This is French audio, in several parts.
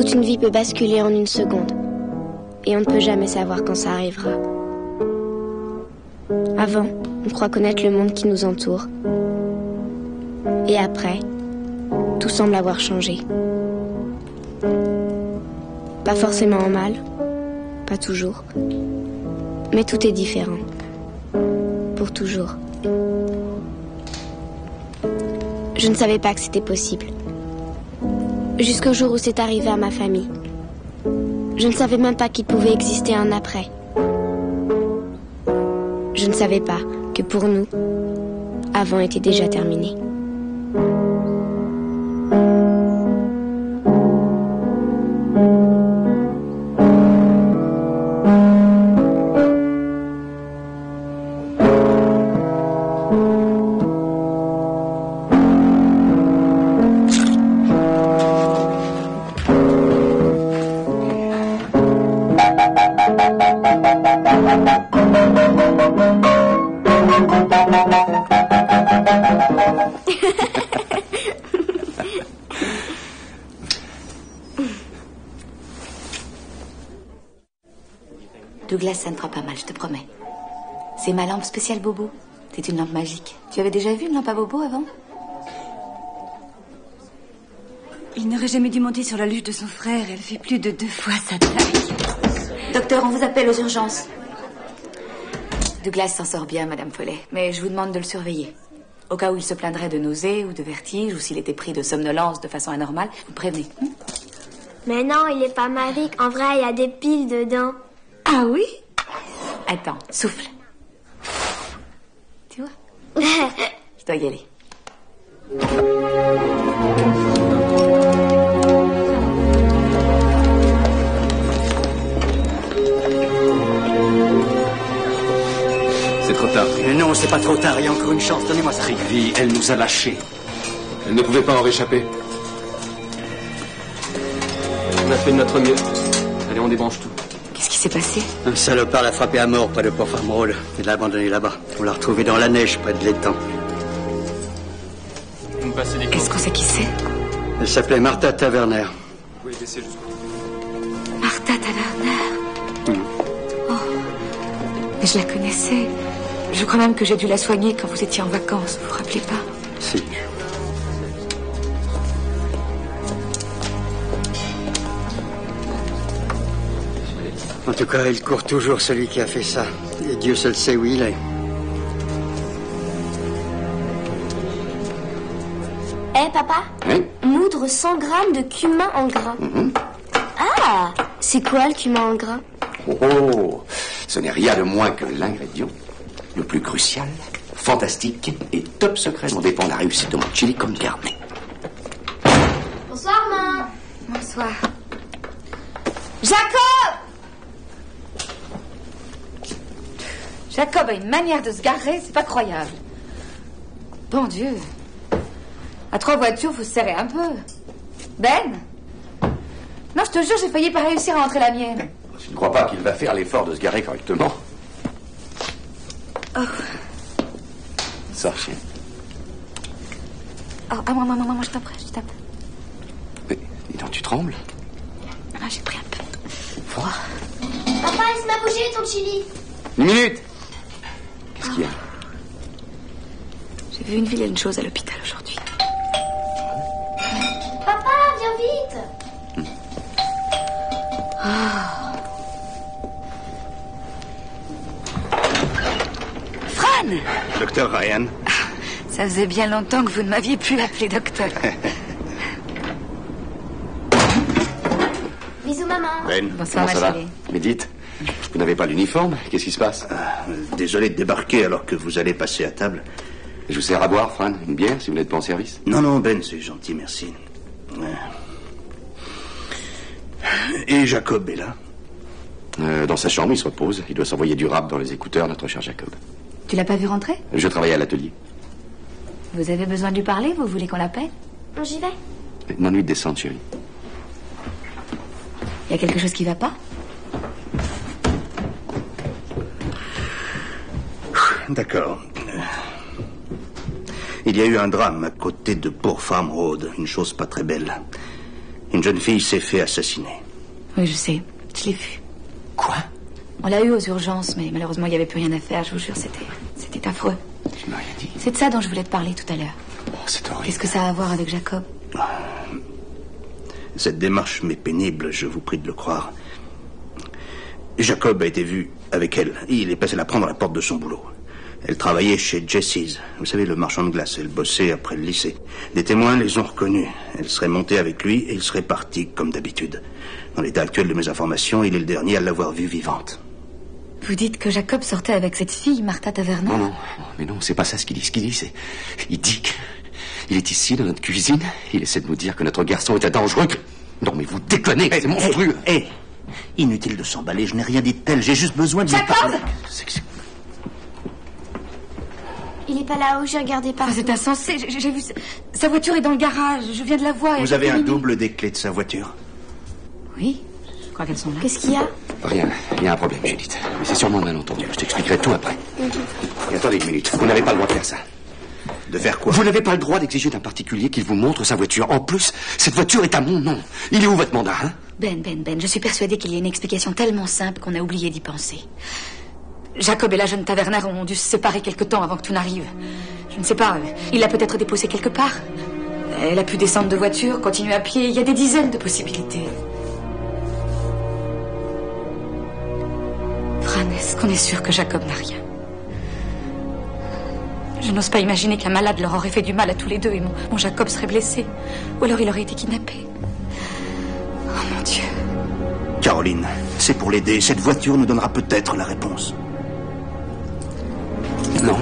Toute une vie peut basculer en une seconde. Et on ne peut jamais savoir quand ça arrivera. Avant, on croit connaître le monde qui nous entoure. Et après, tout semble avoir changé. Pas forcément en mal, pas toujours. Mais tout est différent. Pour toujours. Je ne savais pas que c'était possible. Jusqu'au jour où c'est arrivé à ma famille. Je ne savais même pas qu'il pouvait exister un après. Je ne savais pas que pour nous, avant était déjà terminé. Douglas, ça ne fera pas mal, je te promets. C'est ma lampe spéciale Bobo. C'est une lampe magique. Tu avais déjà vu une lampe à Bobo avant? Il n'aurait jamais dû monter sur la luge de son frère. Elle fait plus de 2 fois sa taille. Docteur, on vous appelle aux urgences. Douglas s'en sort bien, Madame Follet. Mais je vous demande de le surveiller. Au cas où il se plaindrait de nausées ou de vertiges, ou s'il était pris de somnolence de façon anormale, vous prévenez. Mais non, il est pas magique. En vrai, il y a des piles dedans. Ah oui? Attends, souffle. Tu vois? Je dois y aller. C'est trop tard. Mais non, c'est pas trop tard. Il y a encore une chance. Donnez-moi ça. Trigvi, elle nous a lâchés. Elle ne pouvait pas en réchapper. On a fait de notre mieux. Allez, on débranche tout. Qu'est-ce qui s'est passé? Un salopard l'a frappé à mort près de Port Farm Road. Il l'a abandonné là-bas. On l'a retrouvé dans la neige près de l'étang. Vous me passez des Est-ce qu'on sait qui c'est? Elle s'appelait Martha Taverner. Oui, laissez jusqu'au Martha Taverner. Oh, mais je la connaissais. Je crois même que j'ai dû la soigner quand vous étiez en vacances. Vous vous rappelez pas? Si. En tout cas, il court toujours, celui qui a fait ça. Et Dieu seul sait où il est. Hé, papa? Oui. Moudre 100 grammes de cumin en grains. Ah! C'est quoi le cumin en grains? Oh, ce n'est rien de moins que l'ingrédient le plus crucial, fantastique et top secret dont dépend la réussite de mon chili con carne. Bonsoir, maman. Bonsoir. Jacob! Jacob a une manière de se garer, c'est pas croyable. Bon Dieu. À 3 voitures, faut se serrer un peu. Ben? Non, je te jure, j'ai failli pas réussir à entrer la mienne. Je ne crois pas qu'il va faire l'effort de se garer correctement. Oh. Sors, chien. Oh, ah, moi, je t'en prie, je tape. Mais, dis donc, tu trembles? Ah, j'ai pris un peu froid. Papa, il se m'a bougé ton chili. Une minute! Qu'est-ce qu'il y a? J'ai vu une vilaine chose à l'hôpital aujourd'hui. Papa, viens vite. Fran! Docteur Ryan. Ça faisait bien longtemps que vous ne m'aviez plus appelé docteur. Bisous, maman. Ben, Bonsoir, comment ma ça va? chérie. Mais dites, vous n'avez pas l'uniforme? Qu'est-ce qui se passe? Désolé de débarquer alors que vous allez passer à table. Je vous sers à boire, Fran? Une bière, si vous n'êtes pas en service? Non, non, Ben, c'est gentil, merci. Et Jacob est là? Dans sa chambre, il se repose. Il doit s'envoyer du rap dans les écouteurs, notre cher Jacob. Tu l'as pas vu rentrer? Je travaille à l'atelier. Vous avez besoin de lui parler? Vous voulez qu'on l'appelle? J'y vais. Mon nuit de descente, chérie. Il y a quelque chose qui va pas? D'accord. Il y a eu un drame à côté de Port Farm Road. Une chose pas très belle. Une jeune fille s'est fait assassiner. Oui, je sais. Je l'ai vu. Quoi? On l'a eu aux urgences, mais malheureusement, il n'y avait plus rien à faire. Je vous jure, c'était affreux. Tu m'as rien dit. C'est de ça dont je voulais te parler tout à l'heure. Oh, c'est horrible. Qu'est-ce que ça a à voir avec Jacob? Cette démarche m'est pénible, je vous prie de le croire. Jacob a été vu avec elle. Il est passé la prendre à la porte de son boulot. Elle travaillait chez Jesse's. Vous savez, le marchand de glace. Elle bossait après le lycée. Des témoins les ont reconnus. Elle serait montée avec lui et il serait parti comme d'habitude. Dans l'état actuel de mes informations, il est le dernier à l'avoir vue vivante. Vous dites que Jacob sortait avec cette fille, Martha Taverner? Non, mais non, c'est pas ça ce qu'il dit. Ce qu'il dit, c'est... Il dit qu'il est ici, dans notre cuisine. Il essaie de nous dire que notre garçon est dangereux. Non, mais vous déconnez, c'est monstrueux. Inutile de s'emballer, je n'ai rien dit de tel. J'ai juste besoin de lui parler. Il est pas là-haut, j'ai regardé par. C'est insensé. J'ai vu... Sa voiture est dans le garage. Je viens de la voir. Vous avez un double des clés de sa voiture? Oui, je crois qu'elles sont là. Qu'est-ce qu'il y a? Rien, il y a un problème, Judith. Mais c'est sûrement un malentendu. Je t'expliquerai tout après. Et attendez une minute, vous n'avez pas le droit de faire ça. De faire quoi? Vous n'avez pas le droit d'exiger d'un particulier qu'il vous montre sa voiture. En plus, cette voiture est à mon nom. Il est où votre mandat, hein? Ben, je suis persuadée qu'il y a une explication tellement simple qu'on a oublié d'y penser. Jacob et la jeune tavernaire ont dû se séparer quelque temps avant que tout n'arrive. Je ne sais pas, il l'a peut-être déposée quelque part. Elle a pu descendre de voiture, continuer à pied, il y a des dizaines de possibilités. Fran, est-ce qu'on est sûr que Jacob n'a rien? Je n'ose pas imaginer qu'un malade leur aurait fait du mal à tous les deux et mon Jacob serait blessé. Ou alors il aurait été kidnappé. Oh mon Dieu. Caroline, c'est pour l'aider. Cette voiture nous donnera peut-être la réponse. Non.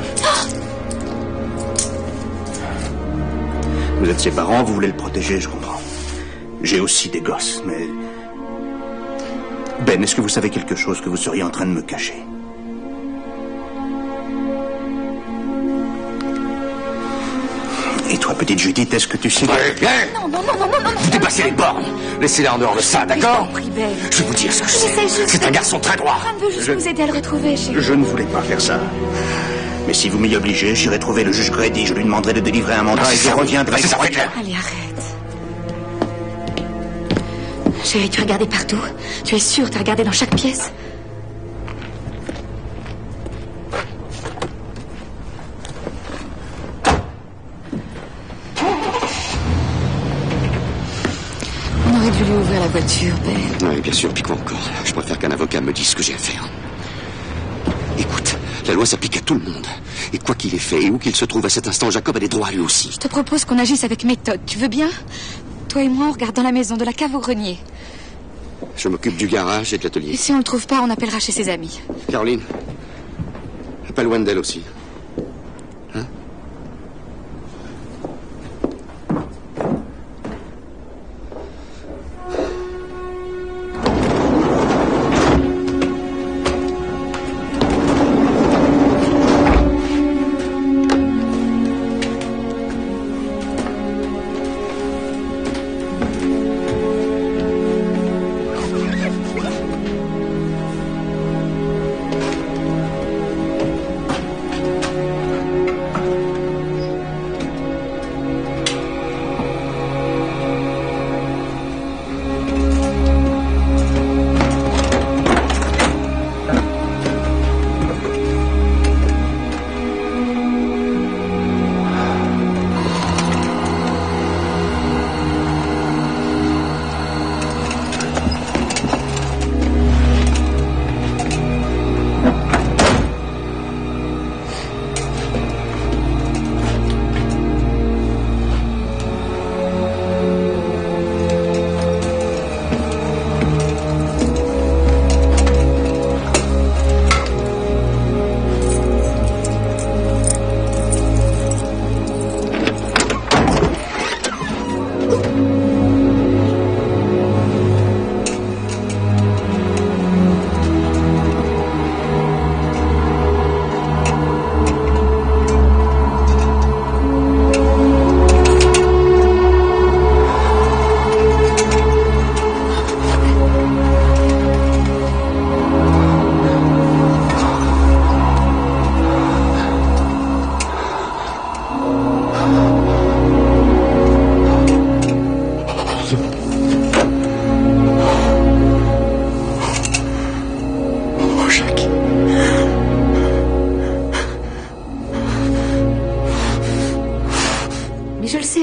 Vous êtes ses parents, vous voulez le protéger, je comprends. J'ai aussi des gosses, mais... Ben, est-ce que vous savez quelque chose que vous seriez en train de me cacher? Et toi, petite Judith, est-ce que tu sais... Non. Vous dépassez les bornes. Laissez-la en dehors de ça, d'accord? Ben. Je vais vous dire ce que c'est. C'est un garçon très droit. Fran veut juste vous aider à le retrouver, chérie. Je ne voulais pas faire ça. Mais si vous m'y obligez, j'irai trouver le juge Grady. Je lui demanderai de délivrer un mandat et je reviendrai. C'est ça, oui. Allez, arrête. Chérie, tu as regardé partout? Tu es sûre, tu as regardé dans chaque pièce? On aurait dû lui ouvrir la voiture, Ben. Oui, bien sûr, puis quoi encore? Je préfère qu'un avocat me dise ce que j'ai à faire. Écoute, la loi s'applique à tout le monde. Et quoi qu'il ait fait et où qu'il se trouve à cet instant, Jacob a des droits lui aussi. Je te propose qu'on agisse avec méthode. Tu veux bien? Toi et moi, on regarde dans la maison, de la cave au grenier. Je m'occupe du garage et de Et l'atelier. si on le trouve pas, on appellera chez ses amis. Caroline, appelle Wendell aussi. Hein?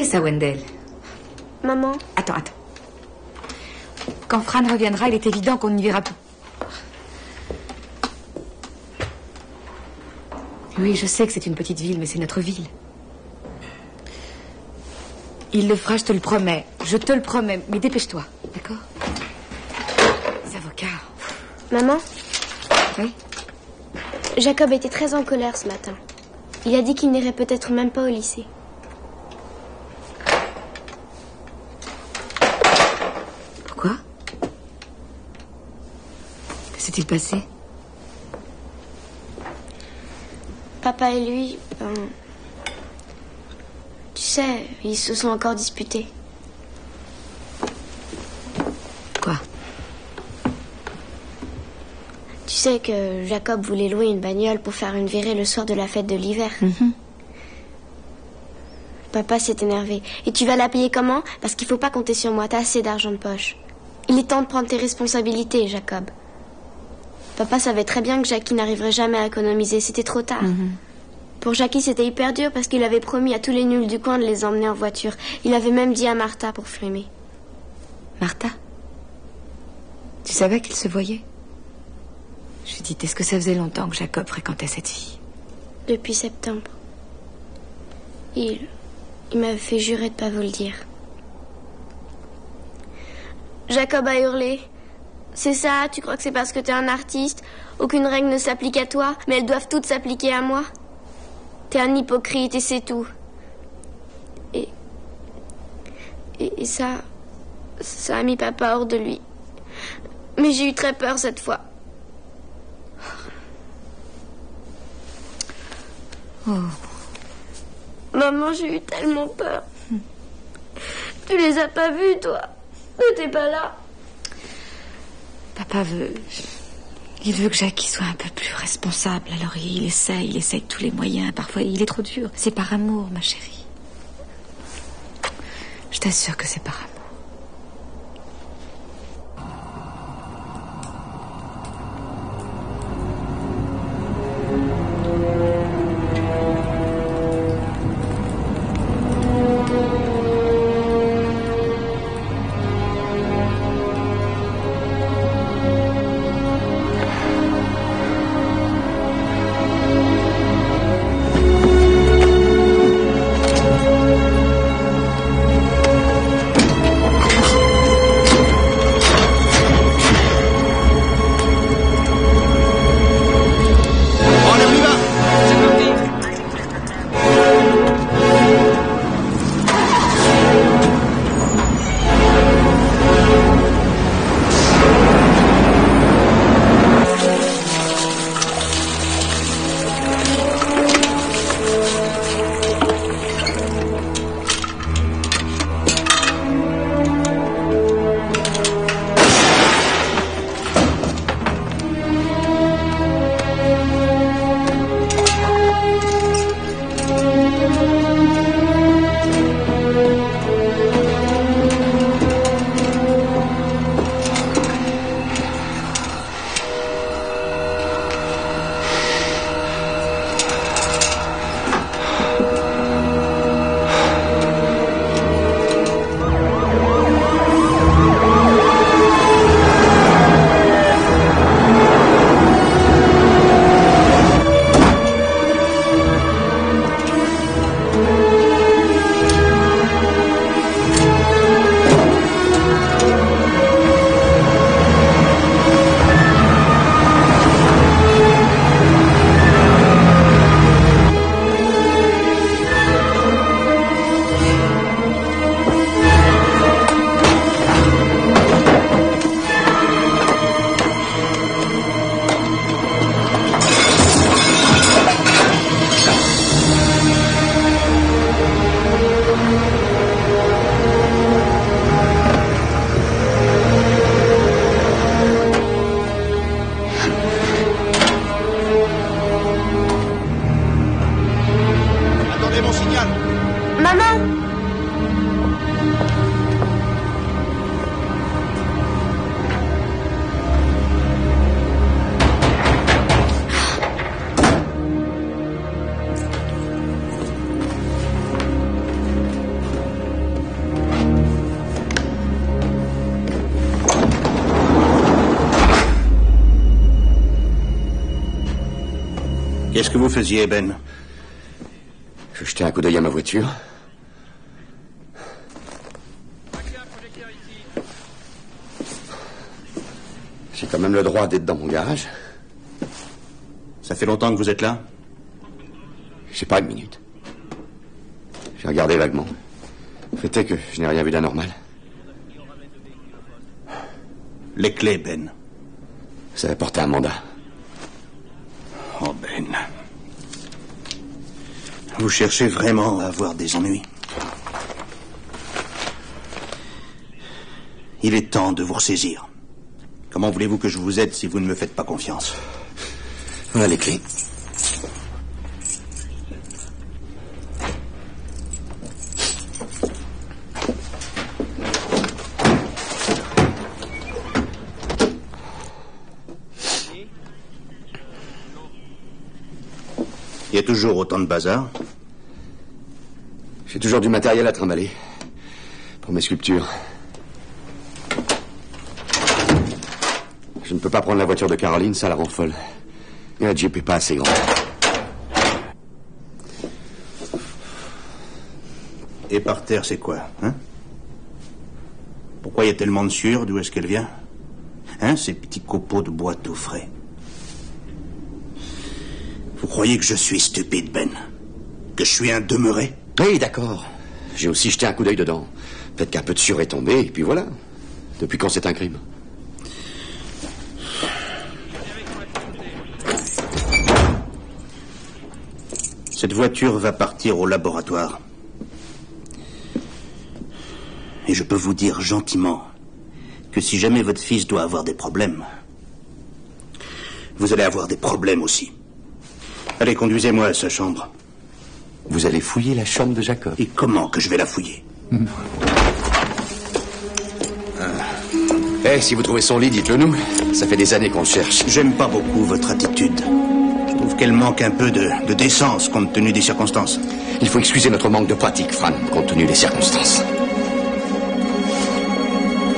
ça, Wendell. Maman. Attends. Quand Fran reviendra, il est évident qu'on n'y verra plus. Oui, je sais que c'est une petite ville, mais c'est notre ville. Il le fera, je te le promets. Je te le promets. Mais dépêche-toi, d'accord? Les avocats. Maman? Oui? Jacob était très en colère ce matin. Il a dit qu'il n'irait peut-être même pas au lycée. Pourquoi? Que s'est-il passé? Papa et lui, tu sais, ils se sont encore disputés. Quoi? Tu sais que Jacob voulait louer une bagnole pour faire une virée le soir de la fête de l'hiver. Papa s'est énervé. Et tu vas la payer comment? Parce qu'il faut pas compter sur moi, t'as assez d'argent de poche. Il est temps de prendre tes responsabilités, Jacob. Papa savait très bien que Jackie n'arriverait jamais à économiser. C'était trop tard. Pour Jackie, c'était hyper dur parce qu'il avait promis à tous les nuls du coin de les emmener en voiture. Il avait même dit à Martha pour frimer. Martha? Tu savais qu'ils se voyaient? Judith, est-ce que ça faisait longtemps que Jacob fréquentait cette fille? Depuis septembre. Il m'avait fait jurer de pas vous le dire. Jacob a hurlé. C'est ça, tu crois que c'est parce que t'es un artiste? Aucune règle ne s'applique à toi, mais elles doivent toutes s'appliquer à moi? T'es un hypocrite et c'est tout. Et ça a mis papa hors de lui. Mais j'ai eu très peur cette fois. Oh. Maman, j'ai eu tellement peur. Tu les as pas vus, toi? T'étais pas là. Papa il veut que Jackie soit un peu plus responsable. Alors il essaye de tous les moyens. Parfois, il est trop dur. C'est par amour, ma chérie. Je t'assure que c'est par amour. Qu'est-ce que vous faisiez, Ben? Je jetais un coup d'œil à ma voiture. J'ai quand même le droit d'être dans mon garage. Ça fait longtemps que vous êtes là? Je sais pas, une minute. J'ai regardé vaguement. Le fait est que je n'ai rien vu d'anormal. Les clés, Ben. Ça va porter un mandat. Oh, Ben. Vous cherchez vraiment à avoir des ennuis? Il est temps de vous ressaisir. Comment voulez-vous que je vous aide si vous ne me faites pas confiance? Voilà les clés. toujours autant de bazar? J'ai toujours du matériel à trimballer. Pour mes sculptures. Je ne peux pas prendre la voiture de Caroline, ça la rend folle. Et la Jeep est pas assez grande. Et par terre, c'est quoi, hein? Pourquoi il y a tellement de sueur? D'où est-ce qu'elle vient? Hein, ces petits copeaux de bois tout frais. Vous croyez que je suis stupide, Ben? Que je suis un demeuré? Oui, d'accord. J'ai aussi jeté un coup d'œil dedans. Peut-être qu'un peu de sueur est tombé, et puis voilà. Depuis quand c'est un crime? Cette voiture va partir au laboratoire. Et je peux vous dire gentiment que si jamais votre fils doit avoir des problèmes, vous allez avoir des problèmes aussi. Allez, conduisez-moi à sa chambre. Vous allez fouiller la chambre de Jacob? Et comment que je vais la fouiller? Si vous trouvez son lit, dites-le nous. Ça fait des années qu'on le cherche. J'aime pas beaucoup votre attitude. Je trouve qu'elle manque un peu de décence compte tenu des circonstances. Il faut excuser notre manque de pratique, Fran, compte tenu des circonstances.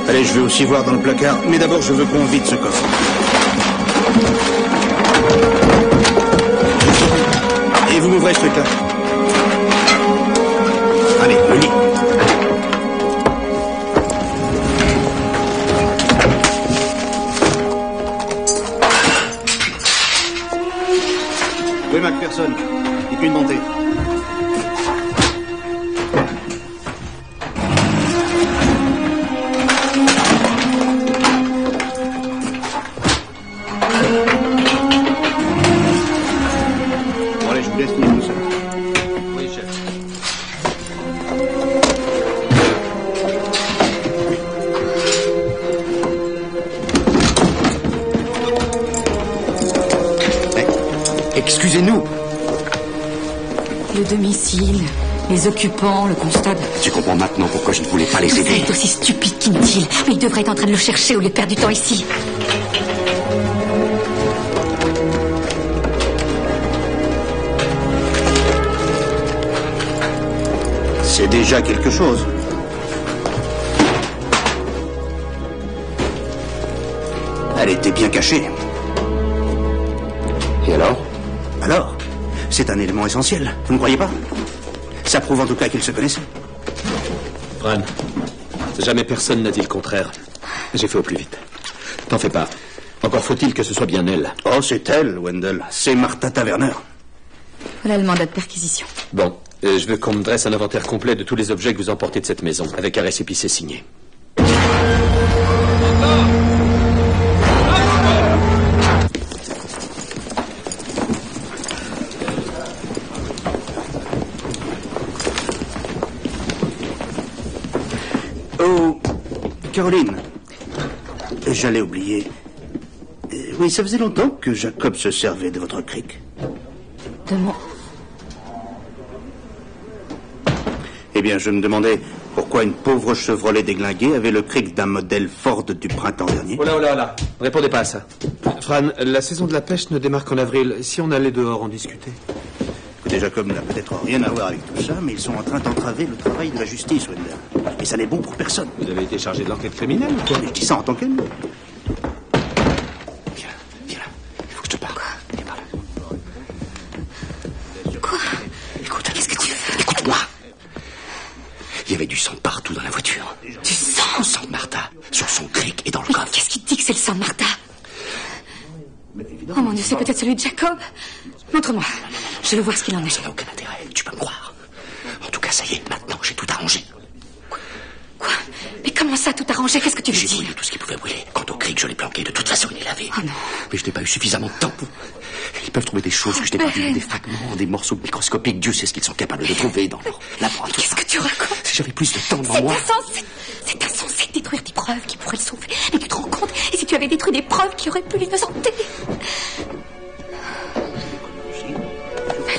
Allez, je vais aussi voir dans le placard, mais d'abord je veux qu'on vide ce coffre. Et vous m'ouvrez ce truc-là. Allez, le lit. Oui, McPherson. Dites-lui de monter. Bon, allez, je vous laisse finir tout seul. Oui, chef. Excusez-nous. Le domicile, les occupants, le constable. Tu comprends maintenant pourquoi je ne voulais pas les aider. C'est aussi stupide qu'inutile. Mais il devrait être en train de le chercher au lieu de perdre du temps ici. C'est déjà quelque chose. Elle était bien cachée. Et alors? Alors, c'est un élément essentiel, vous ne croyez pas? Ça prouve en tout cas qu'ils se connaissaient. Fran, jamais personne n'a dit le contraire. J'ai fait au plus vite. T'en fais pas. Encore faut-il que ce soit bien elle. Oh, c'est elle, Wendell. C'est Martha Taverner. Voilà le mandat de perquisition. Bon, je veux qu'on me dresse un inventaire complet de tous les objets que vous emportez de cette maison, avec un récépissé signé. Oh, Caroline, j'allais oublier. Oui, ça faisait longtemps que Jacob se servait de votre cric. De mon... Eh bien, je me demandais pourquoi une pauvre Chevrolet déglinguée avait le cric d'un modèle Ford du printemps dernier. Oh là, oh là, oh là. Ne répondez pas à ça. Fran, la saison de la pêche ne démarre qu'en avril. Si on allait dehors en discuter. Écoutez, Jacob n'a peut-être rien à voir avec tout ça, mais ils sont en train d'entraver le travail de la justice, Wendell. Et ça n'est bon pour personne. Vous avez été chargé de l'enquête criminelle ou quoi? Mais je dis ça en tant qu'ami. Viens là, viens là. Il faut que je te parle. Viens par là. Quoi? Écoute, qu'est-ce que tu fais? Écoute-moi. Il y avait du sang partout dans la voiture. Du sang? Le sang de Martha, sur son cric et dans le Mais coffre. qu'est-ce qui te dit que c'est le sang de Martha? Oh mon Dieu, c'est peut-être celui de Jacob. Montre-moi. Je veux voir ce qu'il en est. Ça n'a aucun intérêt, tu peux me croire. En tout cas, ça y est, maintenant, j'ai tout arrangé. Quoi? Mais comment ça, tout arrangé? Qu'est-ce que tu veux J'ai dire? brûlé tout ce qui pouvait brûler. Quant au cric, je l'ai planqué. De toute façon, il est lavé. Oh non. Mais je n'ai pas eu suffisamment de temps. Ils peuvent trouver des choses que je n'ai pas vues, des fragments, des morceaux microscopiques. Dieu sait ce qu'ils sont capables de trouver dans leur laboratoire. Qu'est-ce que tu racontes? Si j'avais plus de temps devant moi... C'est insensé de détruire des preuves qui pourraient le sauver. Mais tu te rends compte? Et si tu avais détruit des preuves qui auraient pu l'innocenter?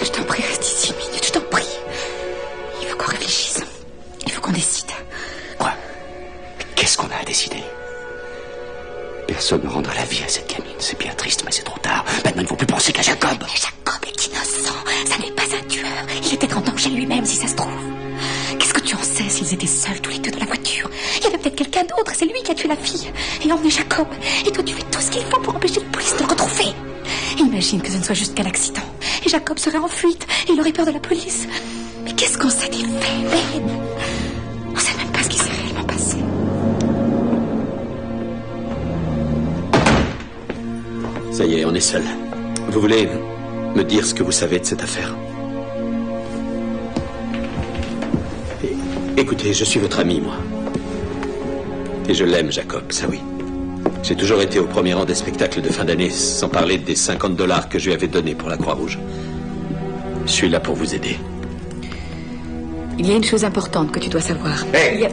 Je t'en prie, reste ici 1 minute, je t'en prie. Il faut qu'on réfléchisse. Il faut qu'on décide. Quoi? Qu'est-ce qu'on a à décider? Personne ne rendra la vie à cette gamine. C'est bien triste, mais c'est trop tard. Maintenant, il ne faut plus penser qu'à Jacob. Mais Jacob est innocent. Ça n'est pas un tueur. Il était en danger lui-même, si ça se trouve. Qu'est-ce que tu en sais s'ils étaient seuls tous les deux dans la voiture? Il y avait peut-être quelqu'un d'autre, et c'est lui qui a tué la fille. Et emmené Jacob. Et toi, tu fais tout ce qu'il faut pour empêcher la police de le retrouver. Imagine que ce ne soit juste qu'un accident. Et Jacob serait en fuite, et il aurait peur de la police. Mais qu'est-ce qu'on sait des faits, Ben? On sait même pas ce qui s'est réellement passé. Ça y est, on est seuls. Vous voulez me dire ce que vous savez de cette affaire? Écoutez, je suis votre ami, moi. Et je l'aime, Jacob, ça oui. J'ai toujours été au premier rang des spectacles de fin d'année, sans parler des $50 que je lui avais donnés pour la Croix-Rouge. Je suis là pour vous aider. Il y a une chose importante que tu dois savoir. Hey.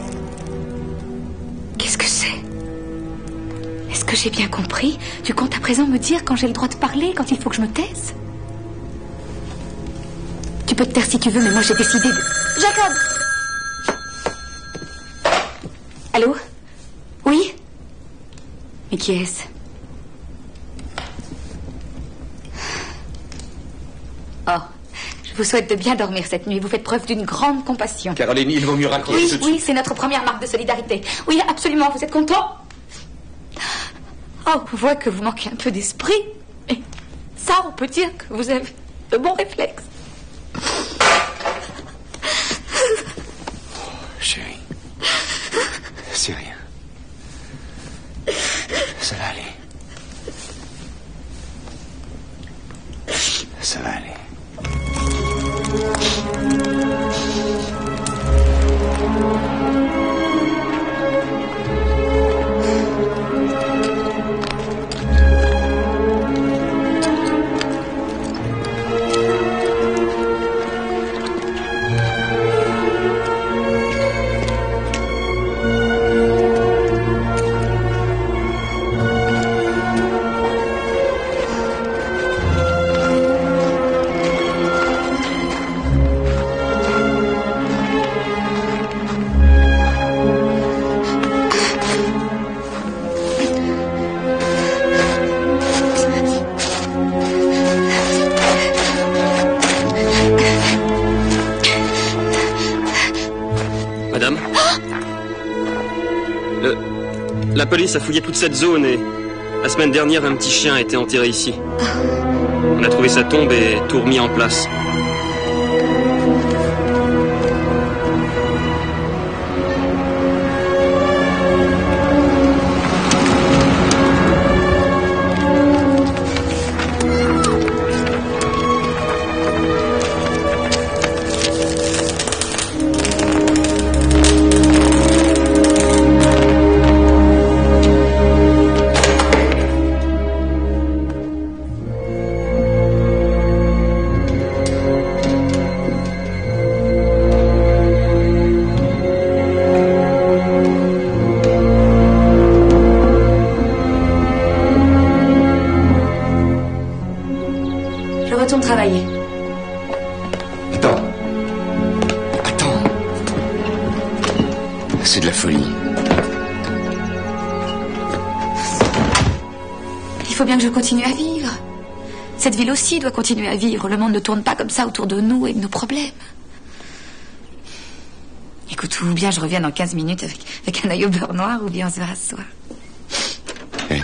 Qu'est-ce que c'est? Est-ce que j'ai bien compris? Tu comptes à présent me dire quand j'ai le droit de parler, quand il faut que je me taise? Tu peux te taire si tu veux, mais moi j'ai décidé de... Jacob! Allô? Oui? Mais qui est-ce? Oh, je vous souhaite de bien dormir cette nuit. Vous faites preuve d'une grande compassion. Caroline, il vaut mieux raccrocher tout de suite. Oui, c'est notre première marque de solidarité. Oui, absolument, vous êtes content? Oh, on voit que vous manquez un peu d'esprit. Et ça, on peut dire que vous avez de bons réflexes. Chérie, c'est rien. Ça va aller. Ça va aller. La police a fouillé toute cette zone et la semaine dernière, un petit chien a été enterré ici. On a trouvé sa tombe et tout remis en place. Travailler. Attends. C'est de la folie. Il faut bien que je continue à vivre. Cette ville aussi doit continuer à vivre. Le monde ne tourne pas comme ça autour de nous et de nos problèmes. Écoute, ou bien je reviens dans 15 minutes avec un œil au beurre noir, ou bien on se verra ce soir. Hey.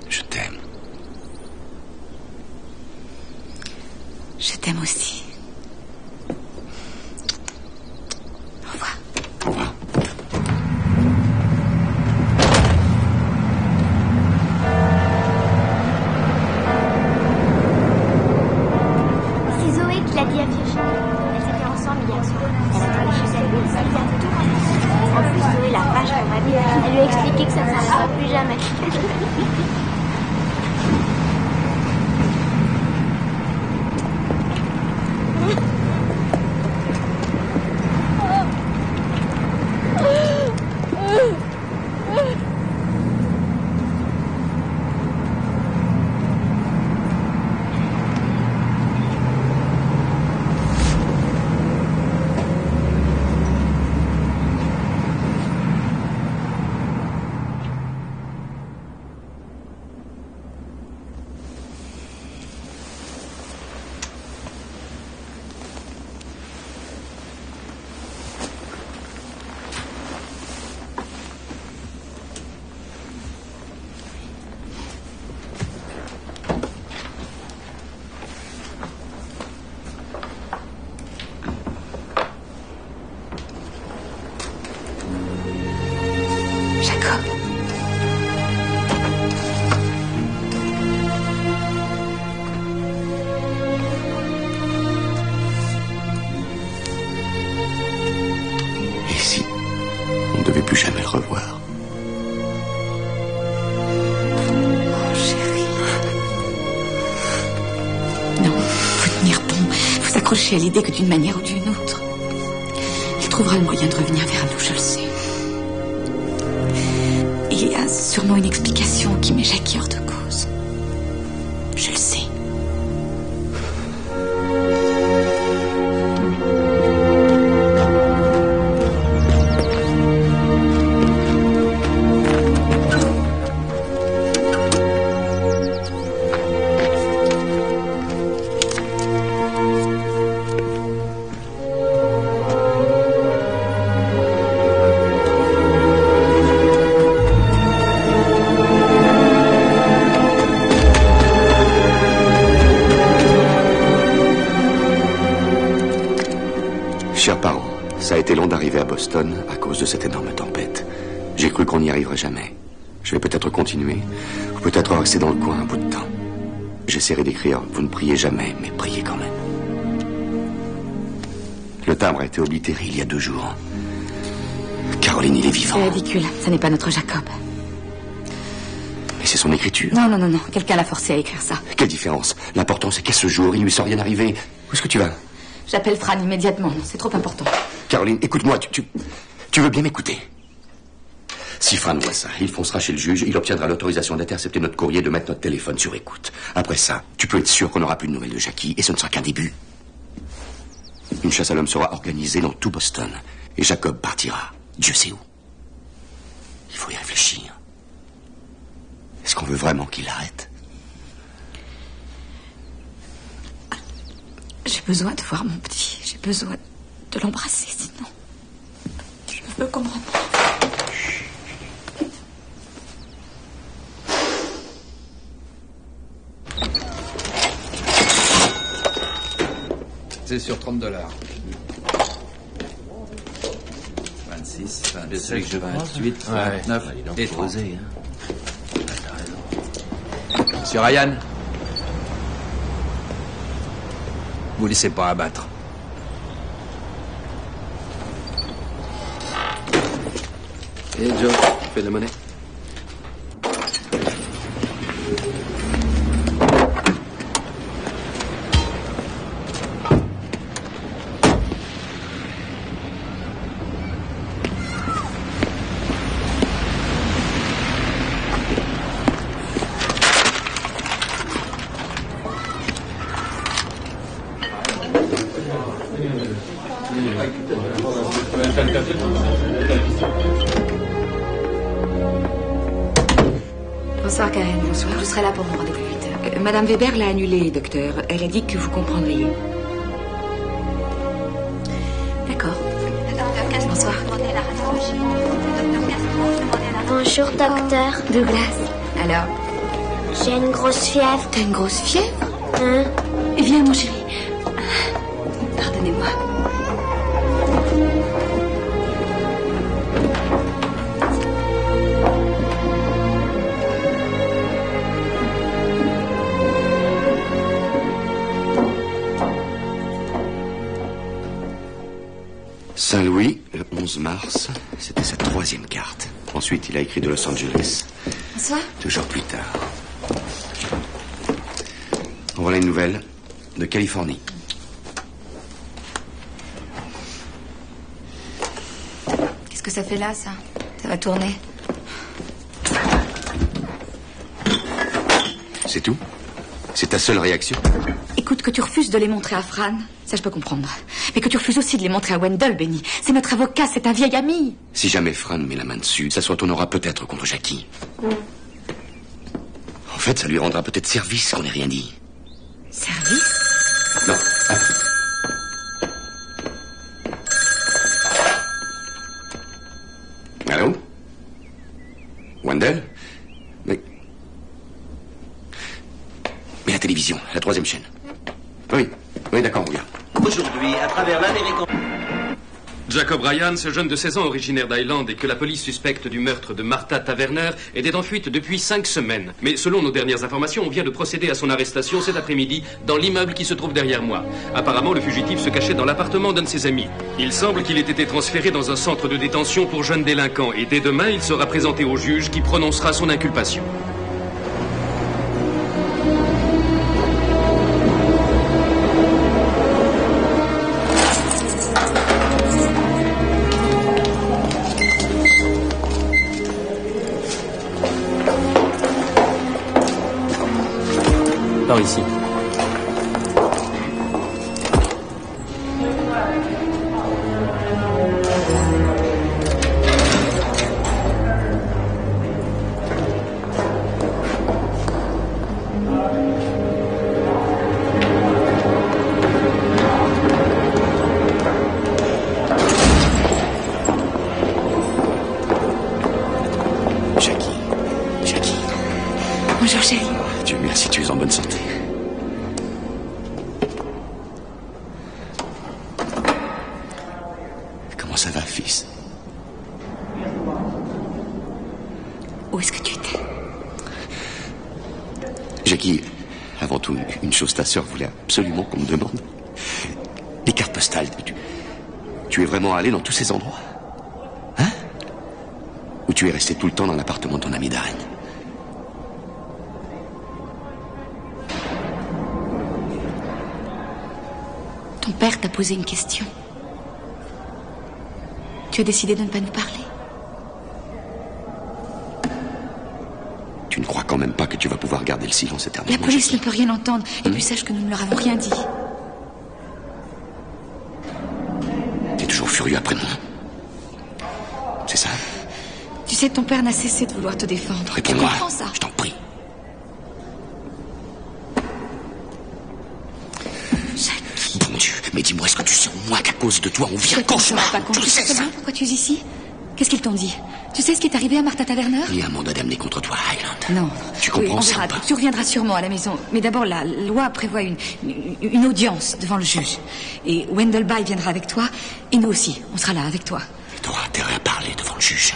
Je t'aime. Je t'aime aussi. Au revoir. Au revoir. C'est Zoé qui l'a dit à Virginie. Elles étaient ensemble hier soir. Elle a trouvé chez elle. Elle a tout raconté. En plus, Zoé, la vache qu'on m'a dit, elle lui a expliqué que ça ne s'arrêtera plus jamais. devait plus jamais le revoir. Oh, chérie. Non, faut tenir bon. Faut s'accrocher à l'idée que d'une manière ou d'une autre, il trouvera le moyen de revenir vers nous, je le sais. Il y a sûrement une explication qui met Jackie hors de cause. Je le sais. Chers parents, ça a été long d'arriver à Boston à cause de cette énorme tempête. J'ai cru qu'on n'y arriverait jamais. Je vais peut-être continuer, ou peut-être rester dans le coin un bout de temps. J'essaierai d'écrire, vous ne priez jamais, mais priez quand même. Le timbre a été oblitéré il y a 2 jours. Caroline, il est vivant. C'est ridicule, ça n'est pas notre Jacob. Mais c'est son écriture. Non, non, non, non, quelqu'un l'a forcé à écrire ça. Quelle différence? L'important, c'est qu'à ce jour, il lui soit rien arrivé. Où est-ce que tu vas? J'appelle Fran immédiatement, c'est trop important. Caroline, écoute-moi, tu veux bien m'écouter? Si Fran voit ça, il foncera chez le juge, il obtiendra l'autorisation d'intercepter notre courrier, de mettre notre téléphone sur écoute. Après ça, tu peux être sûr qu'on n'aura plus de nouvelles de Jackie, et ce ne sera qu'un début. Une chasse à l'homme sera organisée dans tout Boston, et Jacob partira, Dieu sait où. Il faut y réfléchir. Est-ce qu'on veut vraiment qu'il l'arrête? J'ai besoin de voir mon petit. J'ai besoin de l'embrasser, sinon je ne veux comprendre. C'est sur $30. 26, 27, 28, 29 et 30. Monsieur Ryan, vous laissez pas abattre. Et Joe, fais de la monnaie. Bonsoir Karen, bonsoir. Je serai là pour mon rendez-vous 8h. Madame Weber l'a annulé, docteur. Elle a dit que vous comprendriez. D'accord. Bonsoir. Bonjour, docteur. Douglas. Alors, J'ai une grosse fièvre. t'as une grosse fièvre? Hein? Viens, mon chéri. Pardonnez-moi. Saint-Louis, le 11 mars, c'était sa 3e carte. Ensuite, il a écrit de Los Angeles. Bonsoir. 2 jours plus tard. Voilà une nouvelle de Californie. Qu'est-ce que ça fait là, ça? Ça va tourner. C'est tout? C'est ta seule réaction? Écoute, que tu refuses de les montrer à Fran, ça je peux comprendre. Mais que tu refuses aussi de les montrer à Wendell, Benny. C'est notre avocat, c'est un vieil ami. Si jamais Fran met la main dessus, ça se retournera peut-être contre Jackie. En fait, ça lui rendra peut-être service qu'on n'ait rien dit. Service? Non. Allô? Wendell? Mais la télévision, la 3e chaîne. Oui, d'accord, on regarde. Aujourd'hui, à travers l'Amérique... Jacob Ryan, ce jeune de 16 ans originaire d'Highland et que la police suspecte du meurtre de Martha Taverner, était en fuite depuis 5 semaines. Mais selon nos dernières informations, on vient de procéder à son arrestation cet après-midi dans l'immeuble qui se trouve derrière moi. Apparemment, le fugitif se cachait dans l'appartement d'un de ses amis. Il semble qu'il ait été transféré dans un centre de détention pour jeunes délinquants et dès demain, il sera présenté au juge qui prononcera son inculpation. Par ici. Jackie. Bonjour, chérie. Dieu merci, tu es en bonne santé. Comment ça va, fils? Où est-ce que tu étais? Jackie, avant tout, une chose, ta sœur voulait absolument qu'on me demande. Les cartes postales, tu es vraiment allé dans tous ces endroits? Hein? Ou tu es resté tout le temps dans l'appartement de ton ami Darren? Ton père t'a posé une question. Tu as décidé de ne pas nous parler. Tu ne crois quand même pas que tu vas pouvoir garder le silence éternellement? La police Jackie? ne peut rien entendre. Et puis sache que nous ne leur avons rien dit. T'es toujours furieux après moi? C'est ça? Tu sais, ton père n'a cessé de vouloir te défendre. Réponds-moi. Tu comprends ça? Je t'en prie. Bon Dieu, mais dis-moi, est-ce que tu sais au moins qu'à cause de toi, on vit un cauchemar? Pas compris. Tu sais bien pourquoi tu es ici? Qu'est-ce qu'ils t'ont dit? Tu sais ce qui est arrivé à Martha Taverner? Il y a un mandat d'amener contre toi, Highland. Non. Tu comprends ça ou pas? Tu reviendras sûrement à la maison. Mais d'abord, la loi prévoit une audience devant le juge. Et Wendell Bay viendra avec toi. Et nous aussi, on sera là avec toi. T'auras intérêt à parler devant le juge.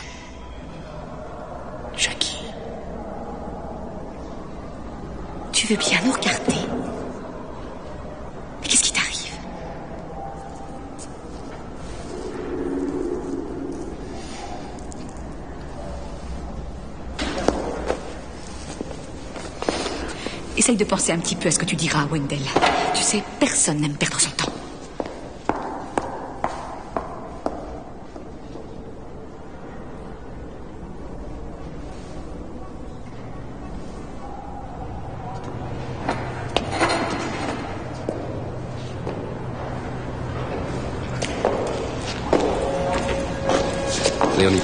Jackie. Tu veux bien nous regarder? Mais qu'est-ce qui t'arrive? Essaye de penser un petit peu à ce que tu diras à Wendell. Tu sais, personne n'aime perdre son temps. Léonie.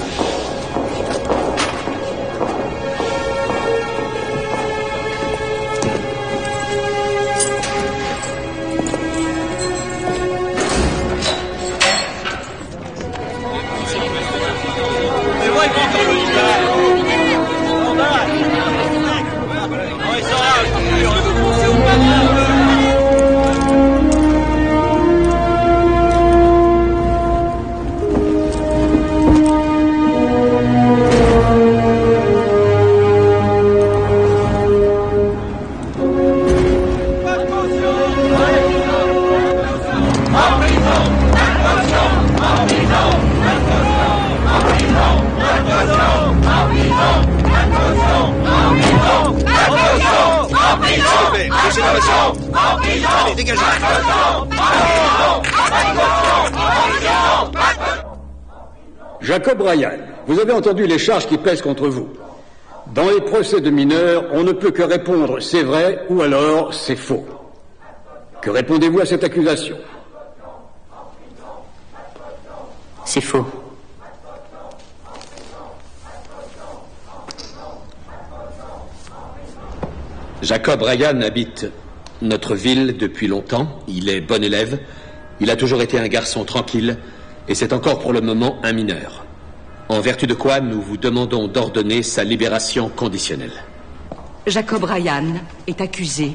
Jacob Ryan, vous avez entendu les charges qui pèsent contre vous. Dans les procès de mineurs, on ne peut que répondre c'est vrai ou alors c'est faux. Que répondez-vous à cette accusation? C'est faux. Jacob Ryan habite notre ville depuis longtemps. Il est bon élève. Il a toujours été un garçon tranquille. Et c'est encore pour le moment un mineur. En vertu de quoi nous vous demandons d'ordonner sa libération conditionnelle. Jacob Ryan est accusé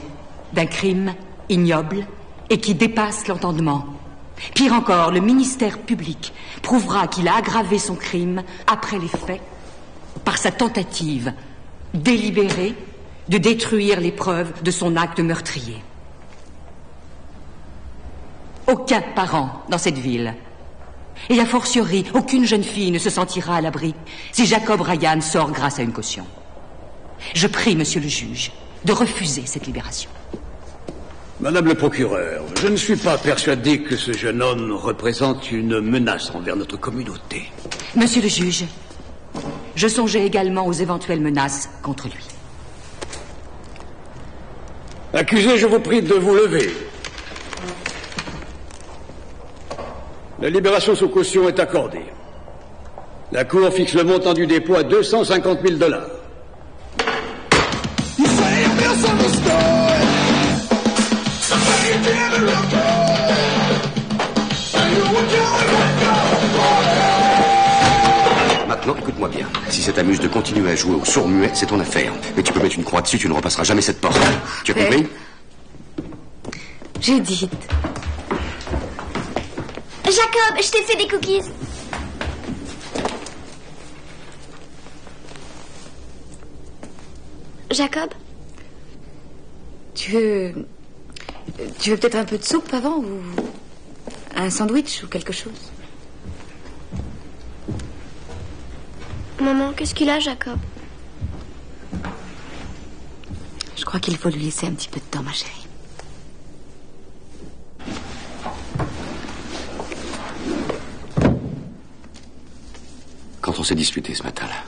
d'un crime ignoble et qui dépasse l'entendement. Pire encore, le ministère public prouvera qu'il a aggravé son crime après les faits par sa tentative délibérée de détruire les preuves de son acte meurtrier. Aucun parent dans cette ville, et a fortiori, aucune jeune fille ne se sentira à l'abri si Jacob Ryan sort grâce à une caution. Je prie, monsieur le juge, de refuser cette libération. Madame le procureur, je ne suis pas persuadé que ce jeune homme représente une menace envers notre communauté. Monsieur le juge, je songeais également aux éventuelles menaces contre lui. Accusé, je vous prie de vous lever. La libération sous caution est accordée. La Cour fixe le montant du dépôt à 250 000 $. Maintenant, écoute-moi bien. Si ça t'amuse de continuer à jouer au sourd-muet, c'est ton affaire. Mais tu peux mettre une croix dessus, tu ne repasseras jamais cette porte. Tu as compris? Judith. Jacob, je t'ai fait des cookies. Jacob? Tu veux peut-être un peu de soupe avant ou un sandwich ou quelque chose? Maman, qu'est-ce qu'il a, Jacob? Je crois qu'il faut lui laisser un petit peu de temps, ma chérie. Quand on s'est disputé ce matin-là,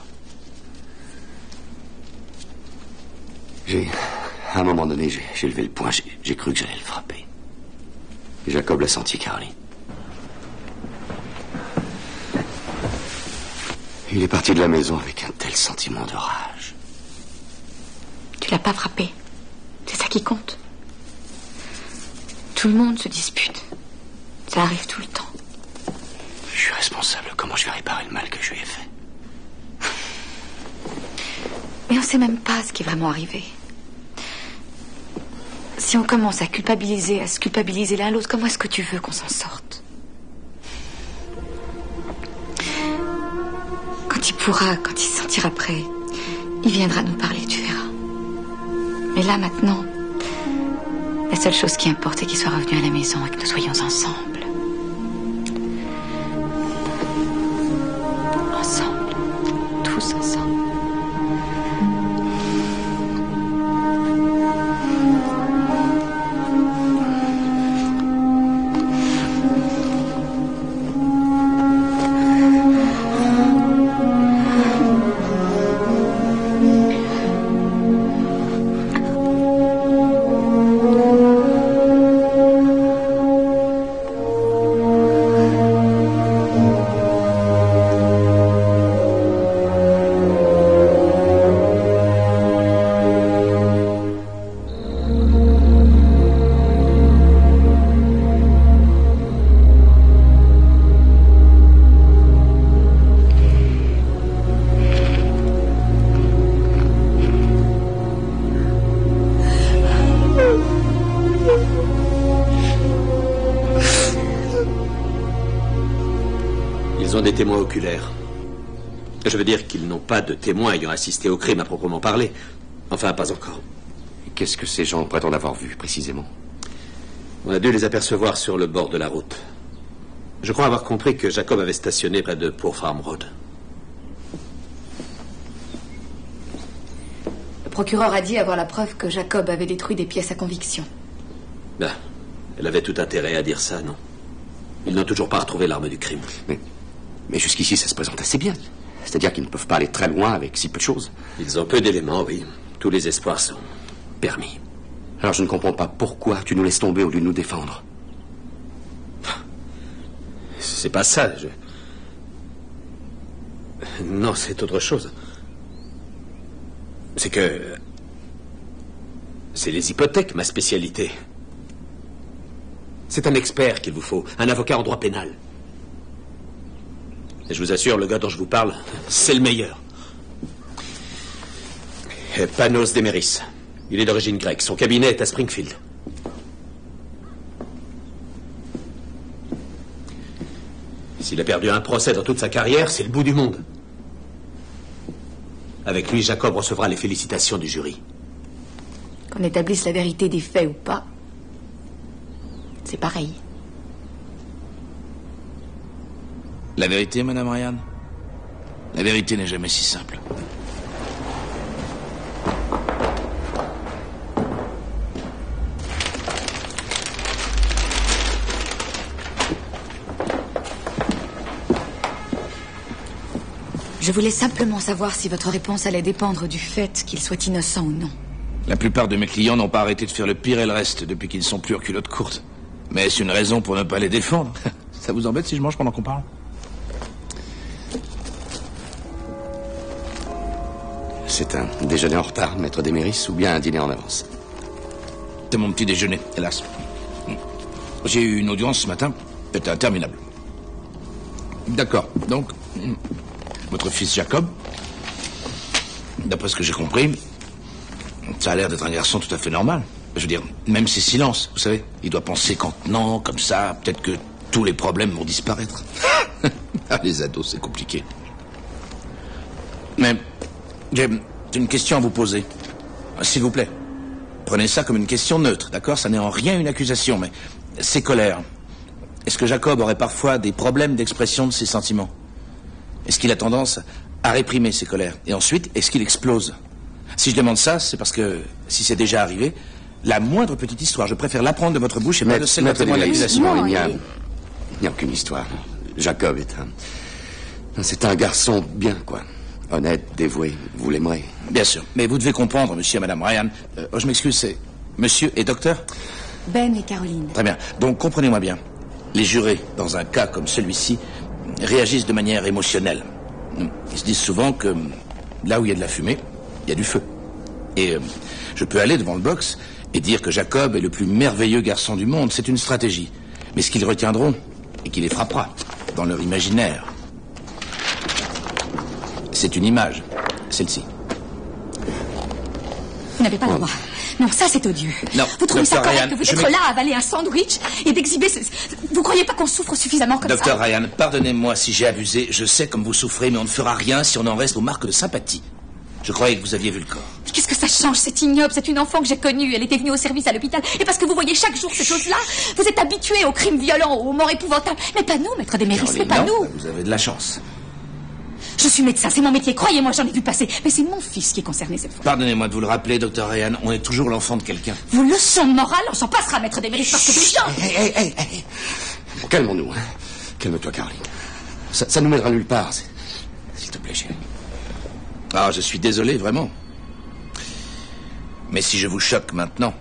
à un moment donné, j'ai levé le poing, j'ai cru que j'allais le frapper. Et Jacob l'a senti, Caroline. Il est parti de la maison avec un tel sentiment de rage. Tu l'as pas frappé. C'est ça qui compte. Tout le monde se dispute. Ça arrive tout le temps. Je suis responsable. Comment je vais réparer le mal que je lui ai fait? Mais on sait même pas ce qui est vraiment arrivé. Si on commence à se culpabiliser l'un l'autre, comment est-ce que tu veux qu'on s'en sorte? Quand il se sentira prêt, il viendra nous parler, tu verras. Mais là, maintenant, la seule chose qui importe, c'est qu'il soit revenu à la maison et que nous soyons ensemble. Ensemble. Tous ensemble. Ils ont des témoins oculaires. Je veux dire qu'ils n'ont pas de témoins ayant assisté au crime à proprement parler. Enfin, pas encore. Qu'est-ce que ces gens prétendent avoir vu, précisément? On a dû les apercevoir sur le bord de la route. Je crois avoir compris que Jacob avait stationné près de Poor Farm Road. Le procureur a dit avoir la preuve que Jacob avait détruit des pièces à conviction. Ben, elle avait tout intérêt à dire ça, non? Ils n'ont toujours pas retrouvé l'arme du crime. Mais jusqu'ici, ça se présente assez bien. C'est-à-dire qu'ils ne peuvent pas aller très loin avec si peu de choses. Ils ont peu d'éléments, oui. Tous les espoirs sont permis. Alors je ne comprends pas pourquoi tu nous laisses tomber au lieu de nous défendre. C'est pas ça, Non, c'est autre chose. C'est que... C'est les hypothèques, ma spécialité. C'est un expert qu'il vous faut, un avocat en droit pénal. Et je vous assure, le gars dont je vous parle, c'est le meilleur. Panos Demeris. Il est d'origine grecque. Son cabinet est à Springfield. S'il a perdu un procès dans toute sa carrière, c'est le bout du monde. Avec lui, Jacob recevra les félicitations du jury. Qu'on établisse la vérité des faits ou pas, c'est pareil. La vérité, Madame Ryan? La vérité n'est jamais si simple. Je voulais simplement savoir si votre réponse allait dépendre du fait qu'il soit innocent ou non. La plupart de mes clients n'ont pas arrêté de faire le pire et le reste depuis qu'ils ne sont plus en culotte courte. Mais est-ce une raison pour ne pas les défendre? Ça vous embête si je mange pendant qu'on parle? C'est un déjeuner en retard, maître Deméris, ou bien un dîner en avance? C'est mon petit déjeuner, hélas. J'ai eu une audience ce matin. C'était interminable. D'accord. Donc, votre fils Jacob, d'après ce que j'ai compris, ça a l'air d'être un garçon tout à fait normal. Je veux dire, même ses silences, vous savez, il doit penser qu'en tenant comme ça, peut-être que tous les problèmes vont disparaître. Ah, les ados, c'est compliqué. Mais j'ai une question à vous poser. S'il vous plaît. Prenez ça comme une question neutre, d'accord? Ça n'est en rien une accusation, mais ses colères. Est-ce que Jacob aurait parfois des problèmes d'expression de ses sentiments? Est-ce qu'il a tendance à réprimer ses colères? Et ensuite, est-ce qu'il explose? Si je demande ça, c'est parce que, si c'est déjà arrivé, la moindre petite histoire, je préfère l'apprendre de votre bouche et pas de celle de témoin de l'accusation. Il n'y a aucune histoire. Jacob est c'est un garçon bien, quoi. Honnête, dévoué, vous l'aimerez. Bien sûr. Mais vous devez comprendre, monsieur et madame Ryan. Je m'excuse, c'est monsieur et docteur? Ben et Caroline. Très bien. Donc, comprenez-moi bien. Les jurés, dans un cas comme celui-ci, réagissent de manière émotionnelle. Ils se disent souvent que là où il y a de la fumée, il y a du feu. Et je peux aller devant le box et dire que Jacob est le plus merveilleux garçon du monde. C'est une stratégie. Mais ce qu'ils retiendront, et qui les frappera dans leur imaginaire, c'est une image, celle-ci. Vous n'avez pas le droit. Non, ça c'est odieux. Non, vous trouvez ça correct Ryan, que vous êtes là à avaler un sandwich et d'exhiber ce... Vous croyez pas qu'on souffre suffisamment comme ça? Docteur Ryan, pardonnez-moi si j'ai abusé. Je sais comme vous souffrez, mais on ne fera rien si on en reste aux marques de sympathie. Je croyais que vous aviez vu le corps. Qu'est-ce que ça change? C'est ignoble. C'est une enfant que j'ai connue. Elle était venue au service à l'hôpital. Et parce que vous voyez chaque jour ces choses-là, vous êtes habitués aux crimes violents, aux morts épouvantables. Mais pas nous, maître Deméris, mais pas nous. Vous avez de la chance. Je suis médecin, c'est mon métier. Croyez-moi, j'en ai vu passer. Mais c'est mon fils qui est concerné cette fois. Pardonnez-moi de vous le rappeler, docteur Ryan. On est toujours l'enfant de quelqu'un. Vos leçons de morale, on s'en passera, maître Deméris, parce que des gens... Hey. Bon, calmons-nous, hein. Calme-toi, Caroline. Ça nous mènera nulle part. S'il te plaît, chérie. Ah, je suis désolé, vraiment. Mais si je vous choque maintenant,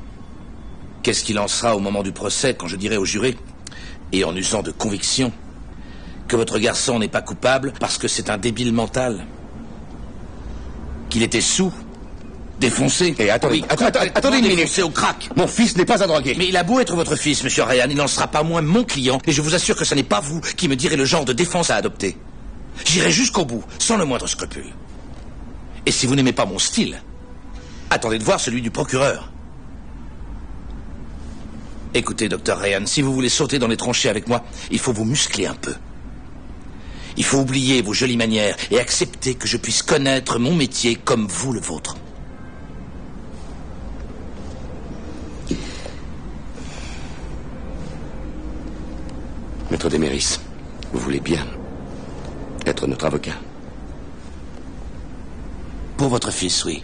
qu'est-ce qu'il en sera au moment du procès quand je dirai au juré, et en usant de conviction, que votre garçon n'est pas coupable parce que c'est un débile mental? Qu'il était sous, défoncé. Et attendez une minute. Défoncé au crack. Mon fils n'est pas un drogué. Mais il a beau être votre fils, monsieur Ryan, il n'en sera pas moins mon client, et je vous assure que ce n'est pas vous qui me direz le genre de défense à adopter. J'irai jusqu'au bout, sans le moindre scrupule. Et si vous n'aimez pas mon style, attendez de voir celui du procureur. Écoutez, docteur Ryan, si vous voulez sauter dans les tranchées avec moi, il faut vous muscler un peu. Il faut oublier vos jolies manières et accepter que je puisse connaître mon métier comme vous le vôtre. Maître Deméris, vous voulez bien être notre avocat? Pour votre fils, oui.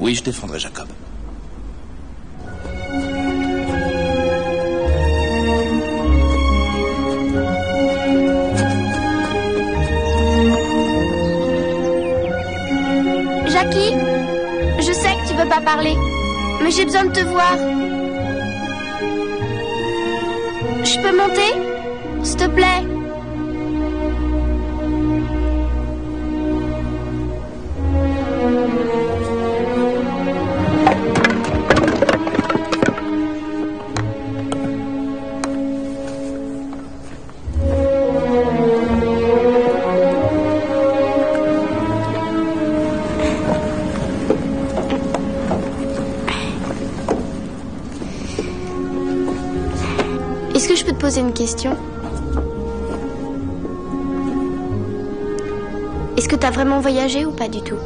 Oui, je défendrai Jacob. Jackie, je sais que tu veux pas parler, mais j'ai besoin de te voir. Je peux monter, s'il te plaît? poser une question? Est-ce que t'as vraiment voyagé ou pas du tout?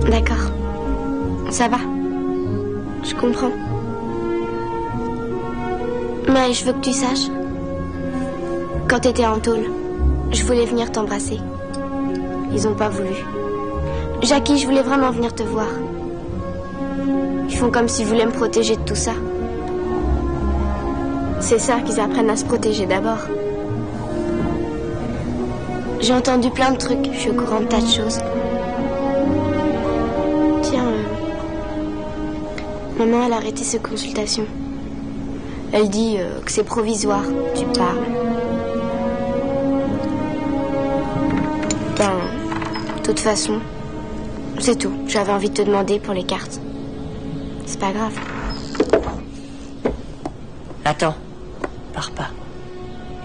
D'accord. Ça va. Je comprends. Mais je veux que tu saches. Quand t'étais en tôle, je voulais venir t'embrasser. Ils ont pas voulu. Jackie, je voulais vraiment venir te voir. Ils font comme s'ils voulaient me protéger de tout ça. C'est ça qu'ils apprennent à se protéger d'abord. J'ai entendu plein de trucs, je suis au courant de tas de choses. Tiens, maman, elle a arrêté ses consultations. Elle dit que c'est provisoire, tu parles. Ben, de toute façon, c'est tout. J'avais envie de te demander pour les cartes. C'est pas grave. Attends, pars pas.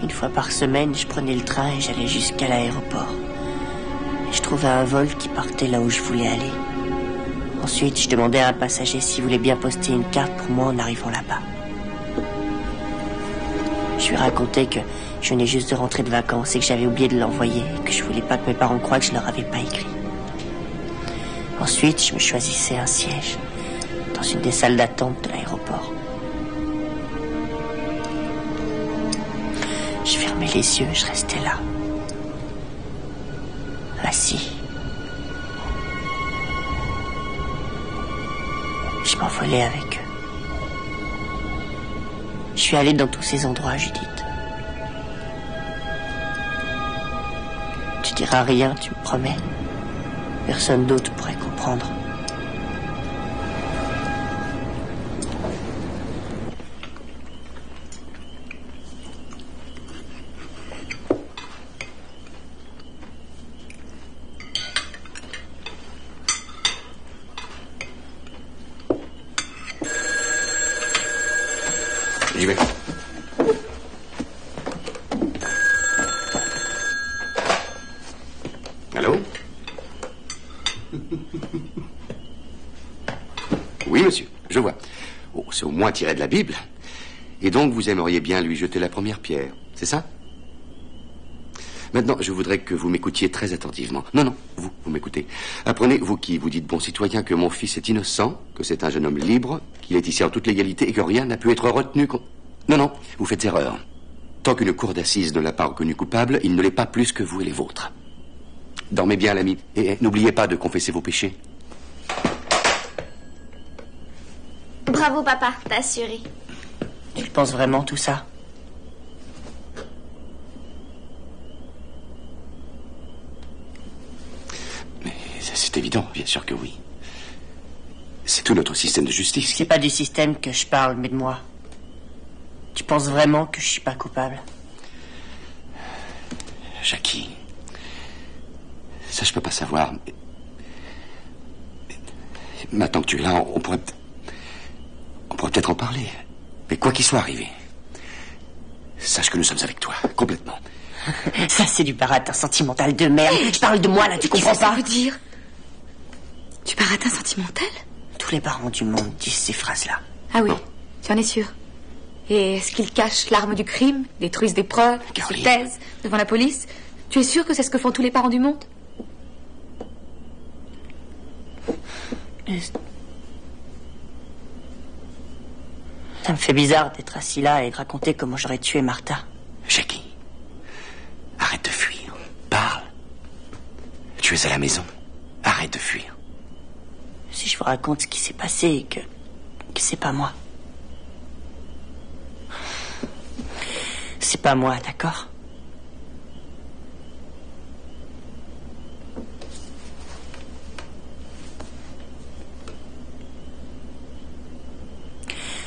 Une fois par semaine, je prenais le train et j'allais jusqu'à l'aéroport. Je trouvais un vol qui partait là où je voulais aller. Ensuite, je demandais à un passager s'il voulait bien poster une carte pour moi en arrivant là-bas. Je lui racontais que je venais juste de rentrer de vacances et que j'avais oublié de l'envoyer et que je voulais pas que mes parents croient que je leur avais pas écrit. Ensuite, je me choisissais un siège dans une des salles d'attente de l'aéroport. Je fermais les yeux, je restais là, assis. Je m'envolais avec eux. Je suis allée dans tous ces endroits, Judith. Tu diras rien, tu me promets. Personne d'autre pourrait comprendre. J'y vais. Allô? Oui, monsieur, je vois. Oh, c'est au moins tiré de la Bible. Et donc, vous aimeriez bien lui jeter la première pierre, c'est ça? Maintenant, je voudrais que vous m'écoutiez très attentivement. Non, vous m'écoutez. Apprenez, vous qui vous dites bon citoyen, que mon fils est innocent, que c'est un jeune homme libre, qu'il est ici en toute légalité et que rien n'a pu être retenu contre... Non, vous faites erreur. Tant qu'une cour d'assises ne l'a pas reconnu coupable, il ne l'est pas plus que vous et les vôtres. Dormez bien, l'ami, et n'oubliez pas de confesser vos péchés. Bravo, papa, t'as assuré. Tu le penses vraiment, tout ça? Mais c'est évident, bien sûr que oui. C'est tout notre système de justice. C'est pas du système que je parle, mais de moi. Tu penses vraiment que je suis pas coupable? Jackie, ça je peux pas savoir. Mais maintenant que tu es là, on pourrait peut-être en parler. Mais quoi qu'il soit arrivé, sache que nous sommes avec toi, complètement. Ça, c'est du baratin sentimental de merde. Je parle de moi, là, tu comprends pas? Ça veut dire du baratin sentimental? Tous les parents du monde disent ces phrases-là. Ah oui, tu en es sûr? Et est-ce qu'ils cachent l'arme du crime, détruisent des preuves, se taisent devant la police? Tu es sûr que c'est ce que font tous les parents du monde? Ça me fait bizarre d'être assis là et de raconter comment j'aurais tué Martha. Jackie, arrête de fuir. Parle. Tu es à la maison. Arrête de fuir. Si je vous raconte ce qui s'est passé et que c'est pas moi. C'est pas moi, d'accord?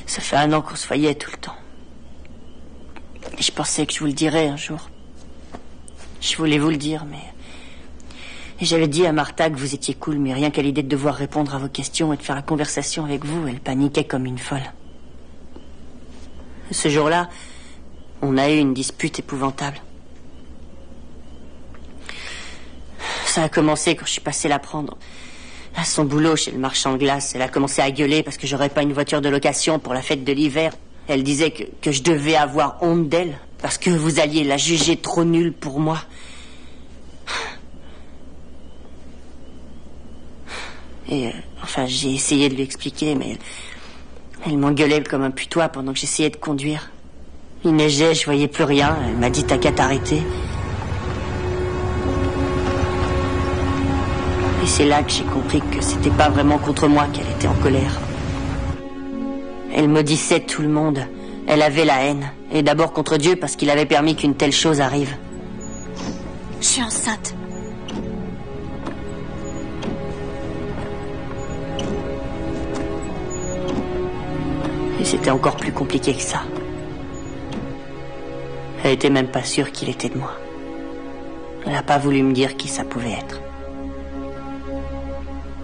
Ça fait 1 an qu'on se voyait tout le temps. Et je pensais que je vous le dirais un jour. Je voulais vous le dire, mais... Et j'avais dit à Martha que vous étiez cool, mais rien qu'à l'idée de devoir répondre à vos questions et de faire la conversation avec vous, elle paniquait comme une folle. Ce jour-là, on a eu une dispute épouvantable. Ça a commencé quand je suis passé la prendre. À son boulot chez le marchand de glace, elle a commencé à gueuler parce que j'aurais pas une voiture de location pour la fête de l'hiver. Elle disait que je devais avoir honte d'elle parce que vous alliez la juger trop nulle pour moi. Et enfin, j'ai essayé de lui expliquer, mais elle m'engueulait comme un putois pendant que j'essayais de conduire. Il neigeait, je voyais plus rien. Elle m'a dit t'as qu'à t'arrêter. Et c'est là que j'ai compris que c'était pas vraiment contre moi qu'elle était en colère. Elle maudissait tout le monde. Elle avait la haine. Et d'abord contre Dieu parce qu'il avait permis qu'une telle chose arrive. Je suis enceinte. Et c'était encore plus compliqué que ça. Elle était même pas sûre qu'il était de moi. Elle n'a pas voulu me dire qui ça pouvait être.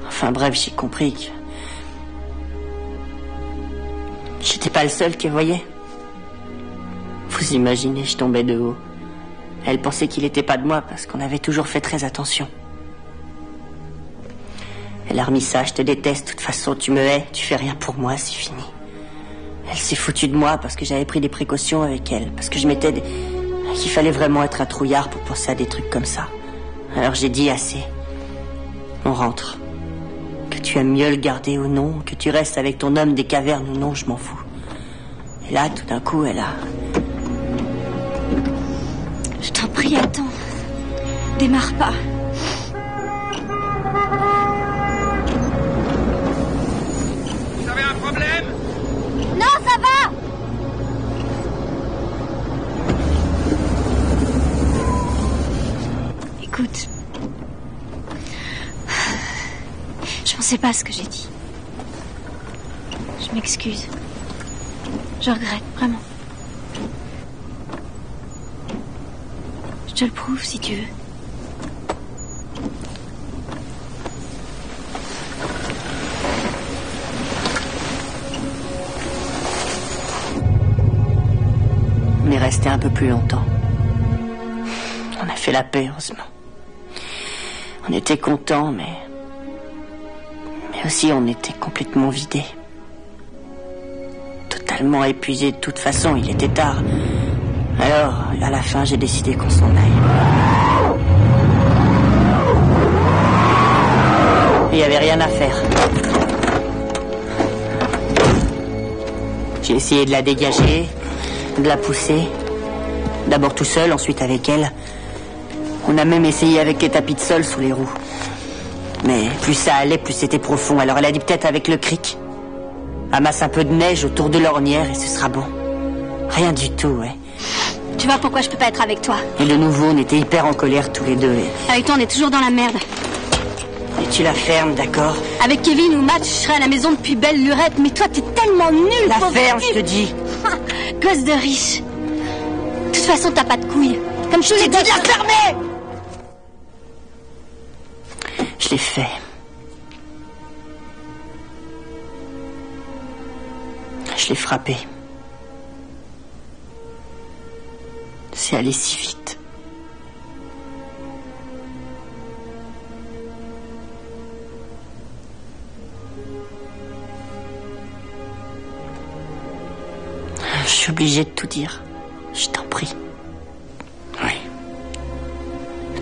Enfin bref, j'ai compris que... j'étais pas le seul qu'elle voyait. Vous imaginez, je tombais de haut. Elle pensait qu'il était pas de moi parce qu'on avait toujours fait très attention. Elle a remis ça, je te déteste, de toute façon tu me hais, tu fais rien pour moi, c'est fini. Elle s'est foutue de moi parce que j'avais pris des précautions avec elle, parce que je m'étais dit qu'il fallait vraiment être un trouillard pour penser à des trucs comme ça. Alors j'ai dit assez. On rentre. Que tu aimes mieux le garder ou non, que tu restes avec ton homme des cavernes ou non, je m'en fous. Et là, tout d'un coup, elle a... Je t'en prie, attends. Démarre pas. Vous avez un problème? Non, ça va! Écoute. Je pensais pas ce que j'ai dit. Je m'excuse. Je regrette, vraiment. Je te le prouve si tu veux. On est resté un peu plus longtemps. On a fait la paix, heureusement. On était contents, mais aussi on était complètement vidés. Totalement épuisés de toute façon, il était tard. Alors, à la fin, j'ai décidé qu'on s'en aille. Il n'y avait rien à faire. J'ai essayé de la dégager, de la pousser. D'abord tout seul, ensuite avec elle. On a même essayé avec les tapis de sol sous les roues. Mais plus ça allait, plus c'était profond. Alors elle a dit peut-être avec le cric. Amasse un peu de neige autour de l'ornière et ce sera bon. Rien du tout, ouais. Tu vois pourquoi je peux pas être avec toi. Et de nouveau, on était hyper en colère tous les deux. Avec toi, on est toujours dans la merde. Et tu la fermes, d'accord? Avec Kevin ou Matt, je serais à la maison depuis belle lurette. Mais toi, t'es tellement nul. La ferme, je te dis. Gosse de riche. De toute façon, t'as pas de couilles. Comme je te l'ai dit de la fermer. Je l'ai fait. Je l'ai frappé. C'est allé si vite. Je suis obligée de tout dire. Je t'en prie. Oui.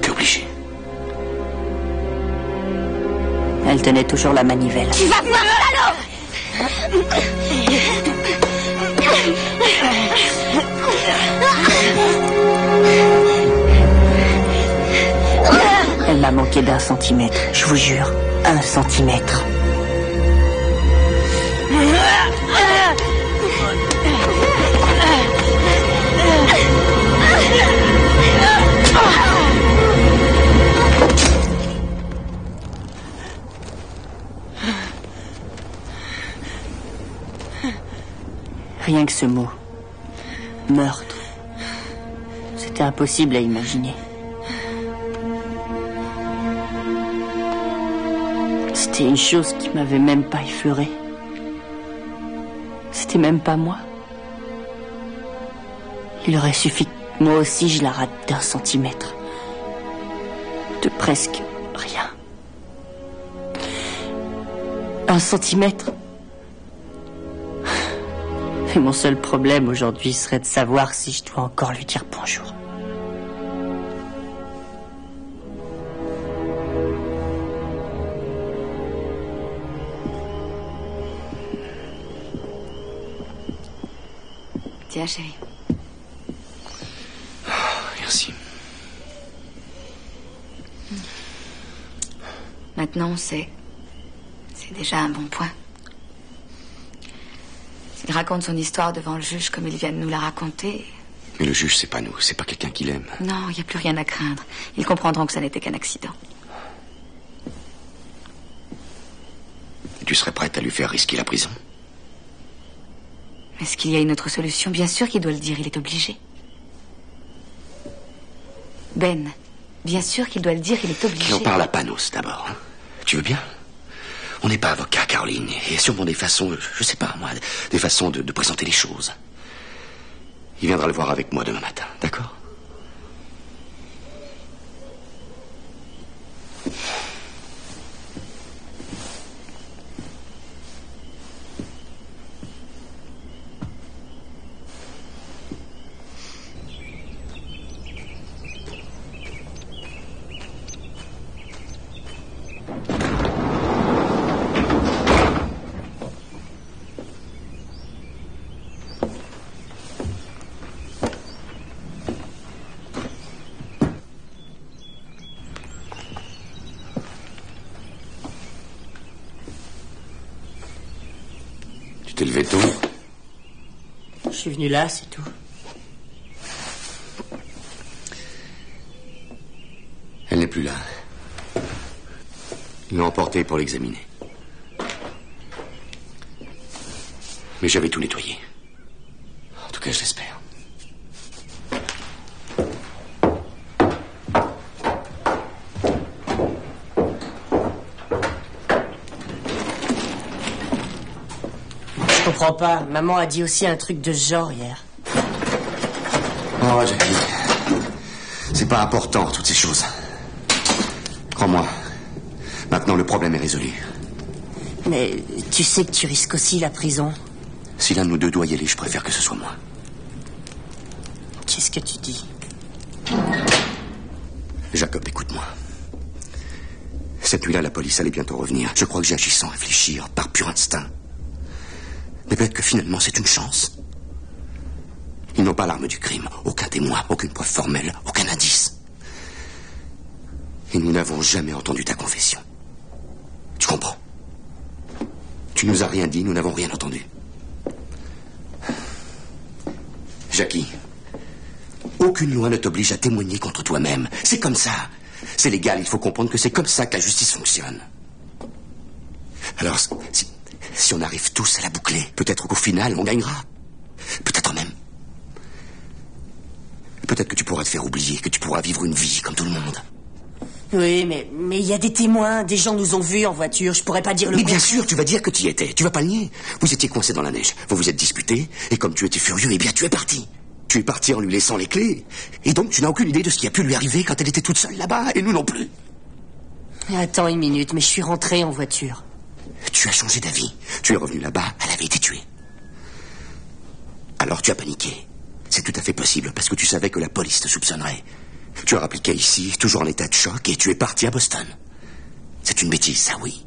T'es obligé. Elle tenait toujours la manivelle. Tu vas voir, salaud! Elle m'a manqué d'1 centimètre, je vous jure, 1 centimètre. Rien que ce mot. Meurtre. C'était impossible à imaginer. C'était une chose qui m'avait même pas effleuré. C'était même pas moi. Il aurait suffi que moi aussi je la rate d'1 centimètre. De presque rien. 1 centimètre. Et mon seul problème aujourd'hui serait de savoir si je dois encore lui dire bonjour. Tiens, chérie. Oh, merci. Maintenant, on sait. C'est déjà un bon point. S'il raconte son histoire devant le juge comme il vient de nous la raconter... Mais le juge, c'est pas nous, c'est pas quelqu'un qu'il aime. Non, il n'y a plus rien à craindre. Ils comprendront que ça n'était qu'un accident. Et tu serais prête à lui faire risquer la prison? Est-ce qu'il y a une autre solution? Bien sûr qu'il doit le dire, il est obligé. Ben, bien sûr qu'il doit le dire, il est obligé. Qu'il en parle à Panos, d'abord. Hein? Tu veux bien? On n'est pas avocat, Caroline. Il y a sûrement des façons, je sais pas moi, des façons de présenter les choses. Il viendra le voir avec moi demain matin, d'accord? Tu t'es levé tôt? Je suis venu là, c'est tout. Elle n'est plus là. Ils l'ont emportée pour l'examiner. Mais j'avais tout nettoyé. En tout cas, je l'espère. Je comprends pas. Maman a dit aussi un truc de ce genre hier. Oh, Jackie. C'est pas important, toutes ces choses. Crois-moi. Maintenant, le problème est résolu. Mais tu sais que tu risques aussi la prison. Si l'un de nous deux doit y aller, je préfère que ce soit moi. Qu'est-ce que tu dis? Jacob, écoute-moi. Cette nuit-là, la police allait bientôt revenir. Je crois que j'ai agi sans réfléchir, par pur instinct. Mais peut-être que finalement, c'est une chance. Ils n'ont pas l'arme du crime. Aucun témoin, aucune preuve formelle, aucun indice. Et nous n'avons jamais entendu ta confession. Tu comprends? Tu nous as rien dit, nous n'avons rien entendu. Jackie, aucune loi ne t'oblige à témoigner contre toi-même. C'est comme ça. C'est légal, il faut comprendre que c'est comme ça que la justice fonctionne. Alors, si on arrive tous à la boucler, peut-être qu'au final, on gagnera. Peut-être même. Peut-être que tu pourras te faire oublier, que tu pourras vivre une vie comme tout le monde. Oui, mais il y a des témoins, des gens nous ont vus en voiture, je pourrais pas dire le Mais contraire. bien sûr, tu vas dire que tu y étais, tu vas pas le nier. Vous étiez coincés dans la neige, vous vous êtes disputés, et comme tu étais furieux, eh bien tu es parti. Tu es parti en lui laissant les clés. Et donc tu n'as aucune idée de ce qui a pu lui arriver quand elle était toute seule là-bas, et nous non plus. Attends une minute, mais je suis rentré en voiture. Tu as changé d'avis. Tu es revenu là-bas, elle avait été tuée. Alors tu as paniqué. C'est tout à fait possible, parce que tu savais que la police te soupçonnerait. Tu as rappliqué ici, toujours en état de choc, et tu es parti à Boston. C'est une bêtise, ça oui.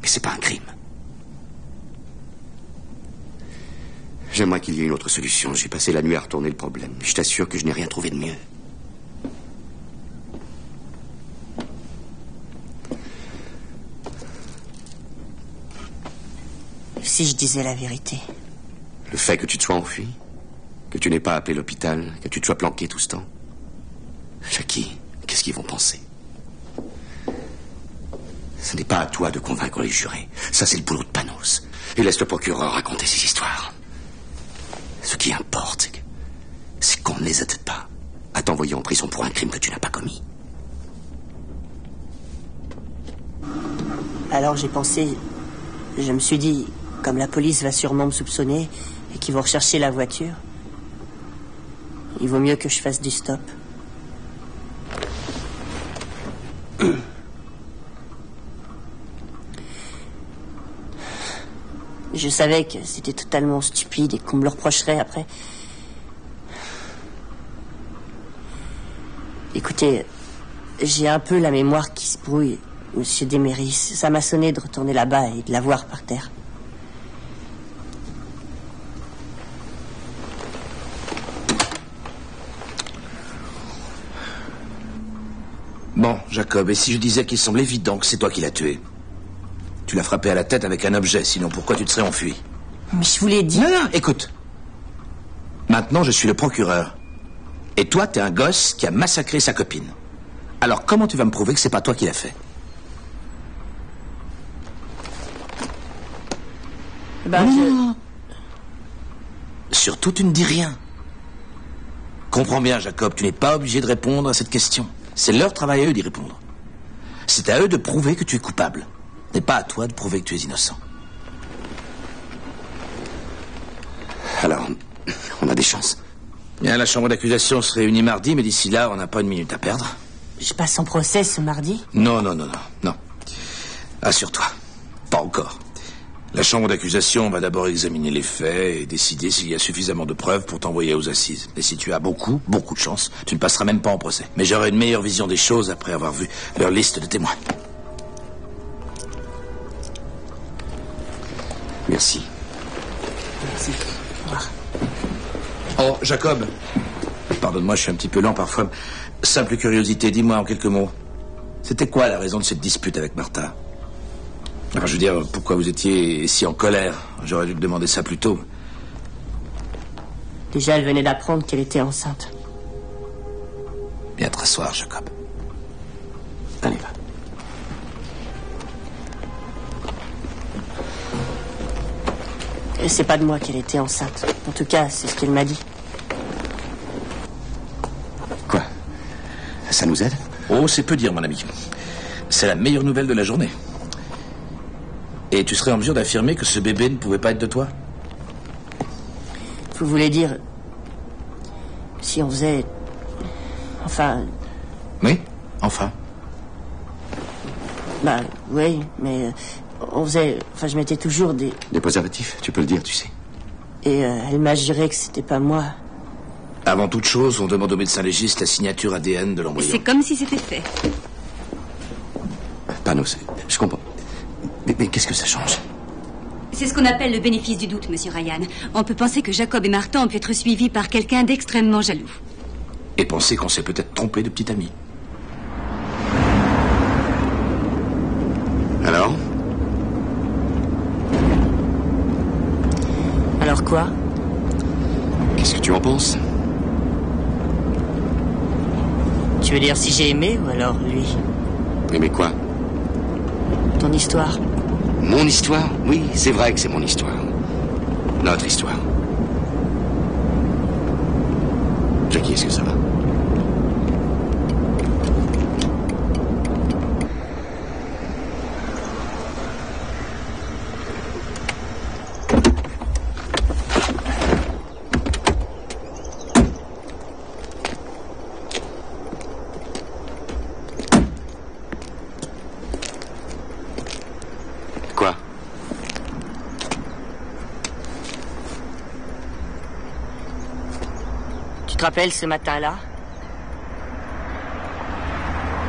Mais c'est pas un crime. J'aimerais qu'il y ait une autre solution. J'ai passé la nuit à retourner le problème. Je t'assure que je n'ai rien trouvé de mieux. Si je disais la vérité. Le fait que tu te sois enfui, que tu n'aies pas appelé l'hôpital, que tu te sois planqué tout ce temps. Jackie, qu'est-ce qu'ils vont penser? Ce n'est pas à toi de convaincre les jurés. Ça, c'est le boulot de Panos. Et laisse le procureur raconter ces histoires. Ce qui importe, c'est qu'on ne les aide pas à t'envoyer en prison pour un crime que tu n'as pas commis. Alors j'ai pensé... Je me suis dit, comme la police va sûrement me soupçonner et qu'ils vont rechercher la voiture, il vaut mieux que je fasse du stop. Je savais que c'était totalement stupide et qu'on me le reprocherait après. Écoutez, j'ai un peu la mémoire qui se brouille, Monsieur Desméris. Ça m'a sonné de retourner là-bas et de la voir par terre. Bon, Jacob, et si je disais qu'il semble évident que c'est toi qui l'as tué? Tu l'as frappé à la tête avec un objet, sinon pourquoi tu te serais enfui? Mais je vous l'ai dit... Non, écoute. Maintenant, je suis le procureur. Et toi, t'es un gosse qui a massacré sa copine. Alors, comment tu vas me prouver que c'est pas toi qui l'as fait? Non. Surtout, tu ne dis rien. Comprends bien, Jacob, tu n'es pas obligé de répondre à cette question. C'est leur travail à eux d'y répondre. C'est à eux de prouver que tu es coupable. Ce n'est pas à toi de prouver que tu es innocent. Alors, on a des chances. Bien, la chambre d'accusation se réunit mardi, mais d'ici là, on n'a pas une minute à perdre. Je passe en procès ce mardi? Non. Assure-toi. Pas encore. La chambre d'accusation va d'abord examiner les faits et décider s'il y a suffisamment de preuves pour t'envoyer aux assises. Et si tu as beaucoup de chance, tu ne passeras même pas en procès. Mais j'aurai une meilleure vision des choses après avoir vu leur liste de témoins. Merci. Merci. Au revoir. Oh, Jacob. Pardonne-moi, je suis un petit peu lent parfois. Simple curiosité, dis-moi en quelques mots. C'était quoi la raison de cette dispute avec Martha? Alors, je veux dire, pourquoi vous étiez si en colère? J'aurais dû te demander ça plus tôt. Déjà, elle venait d'apprendre qu'elle était enceinte. Viens te rasseoir, Jacob. Allez, va. C'est pas de moi qu'elle était enceinte. En tout cas, c'est ce qu'elle m'a dit. Quoi? Ça nous aide? Oh, c'est peu dire, mon ami. C'est la meilleure nouvelle de la journée. Et tu serais en mesure d'affirmer que ce bébé ne pouvait pas être de toi? Vous voulez dire... si on faisait... Enfin... Oui, enfin. Bah, oui, mais... on faisait... Enfin, je mettais toujours des... Des préservatifs, tu peux le dire, tu sais. Et elle m'a juré que c'était pas moi. Avant toute chose, on demande au médecin légiste la signature ADN de l'embryon. C'est comme si c'était fait. Panos, je comprends. Mais qu'est-ce que ça change? C'est ce qu'on appelle le bénéfice du doute, monsieur Ryan. On peut penser que Jacob et Martha ont pu être suivis par quelqu'un d'extrêmement jaloux. Et penser qu'on s'est peut-être trompé de petit ami. Alors? Alors quoi? Qu'est-ce que tu en penses? Tu veux dire si j'ai aimé ou alors lui? Aimé quoi? Ton histoire. Mon histoire? Oui, c'est vrai que c'est mon histoire. Notre histoire. Jackie, est-ce que ça va? Tu te rappelles ce matin-là?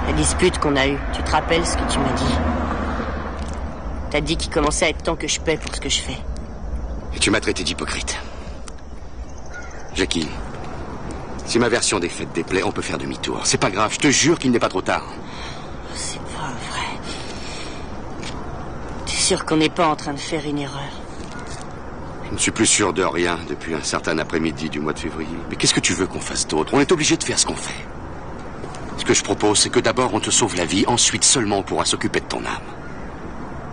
La dispute qu'on a eue. Tu te rappelles ce que tu m'as dit? T'as dit qu'il commençait à être temps que je paie pour ce que je fais. Et tu m'as traité d'hypocrite. Jackie, si ma version des faits déplaît, on peut faire demi-tour. C'est pas grave, je te jure qu'il n'est pas trop tard. C'est pas vrai. T'es sûr qu'on n'est pas en train de faire une erreur? Je ne suis plus sûr de rien depuis un certain après-midi du mois de février. Mais qu'est-ce que tu veux qu'on fasse d'autre? On est obligé de faire ce qu'on fait. Ce que je propose, c'est que d'abord on te sauve la vie, ensuite seulement on pourra s'occuper de ton âme.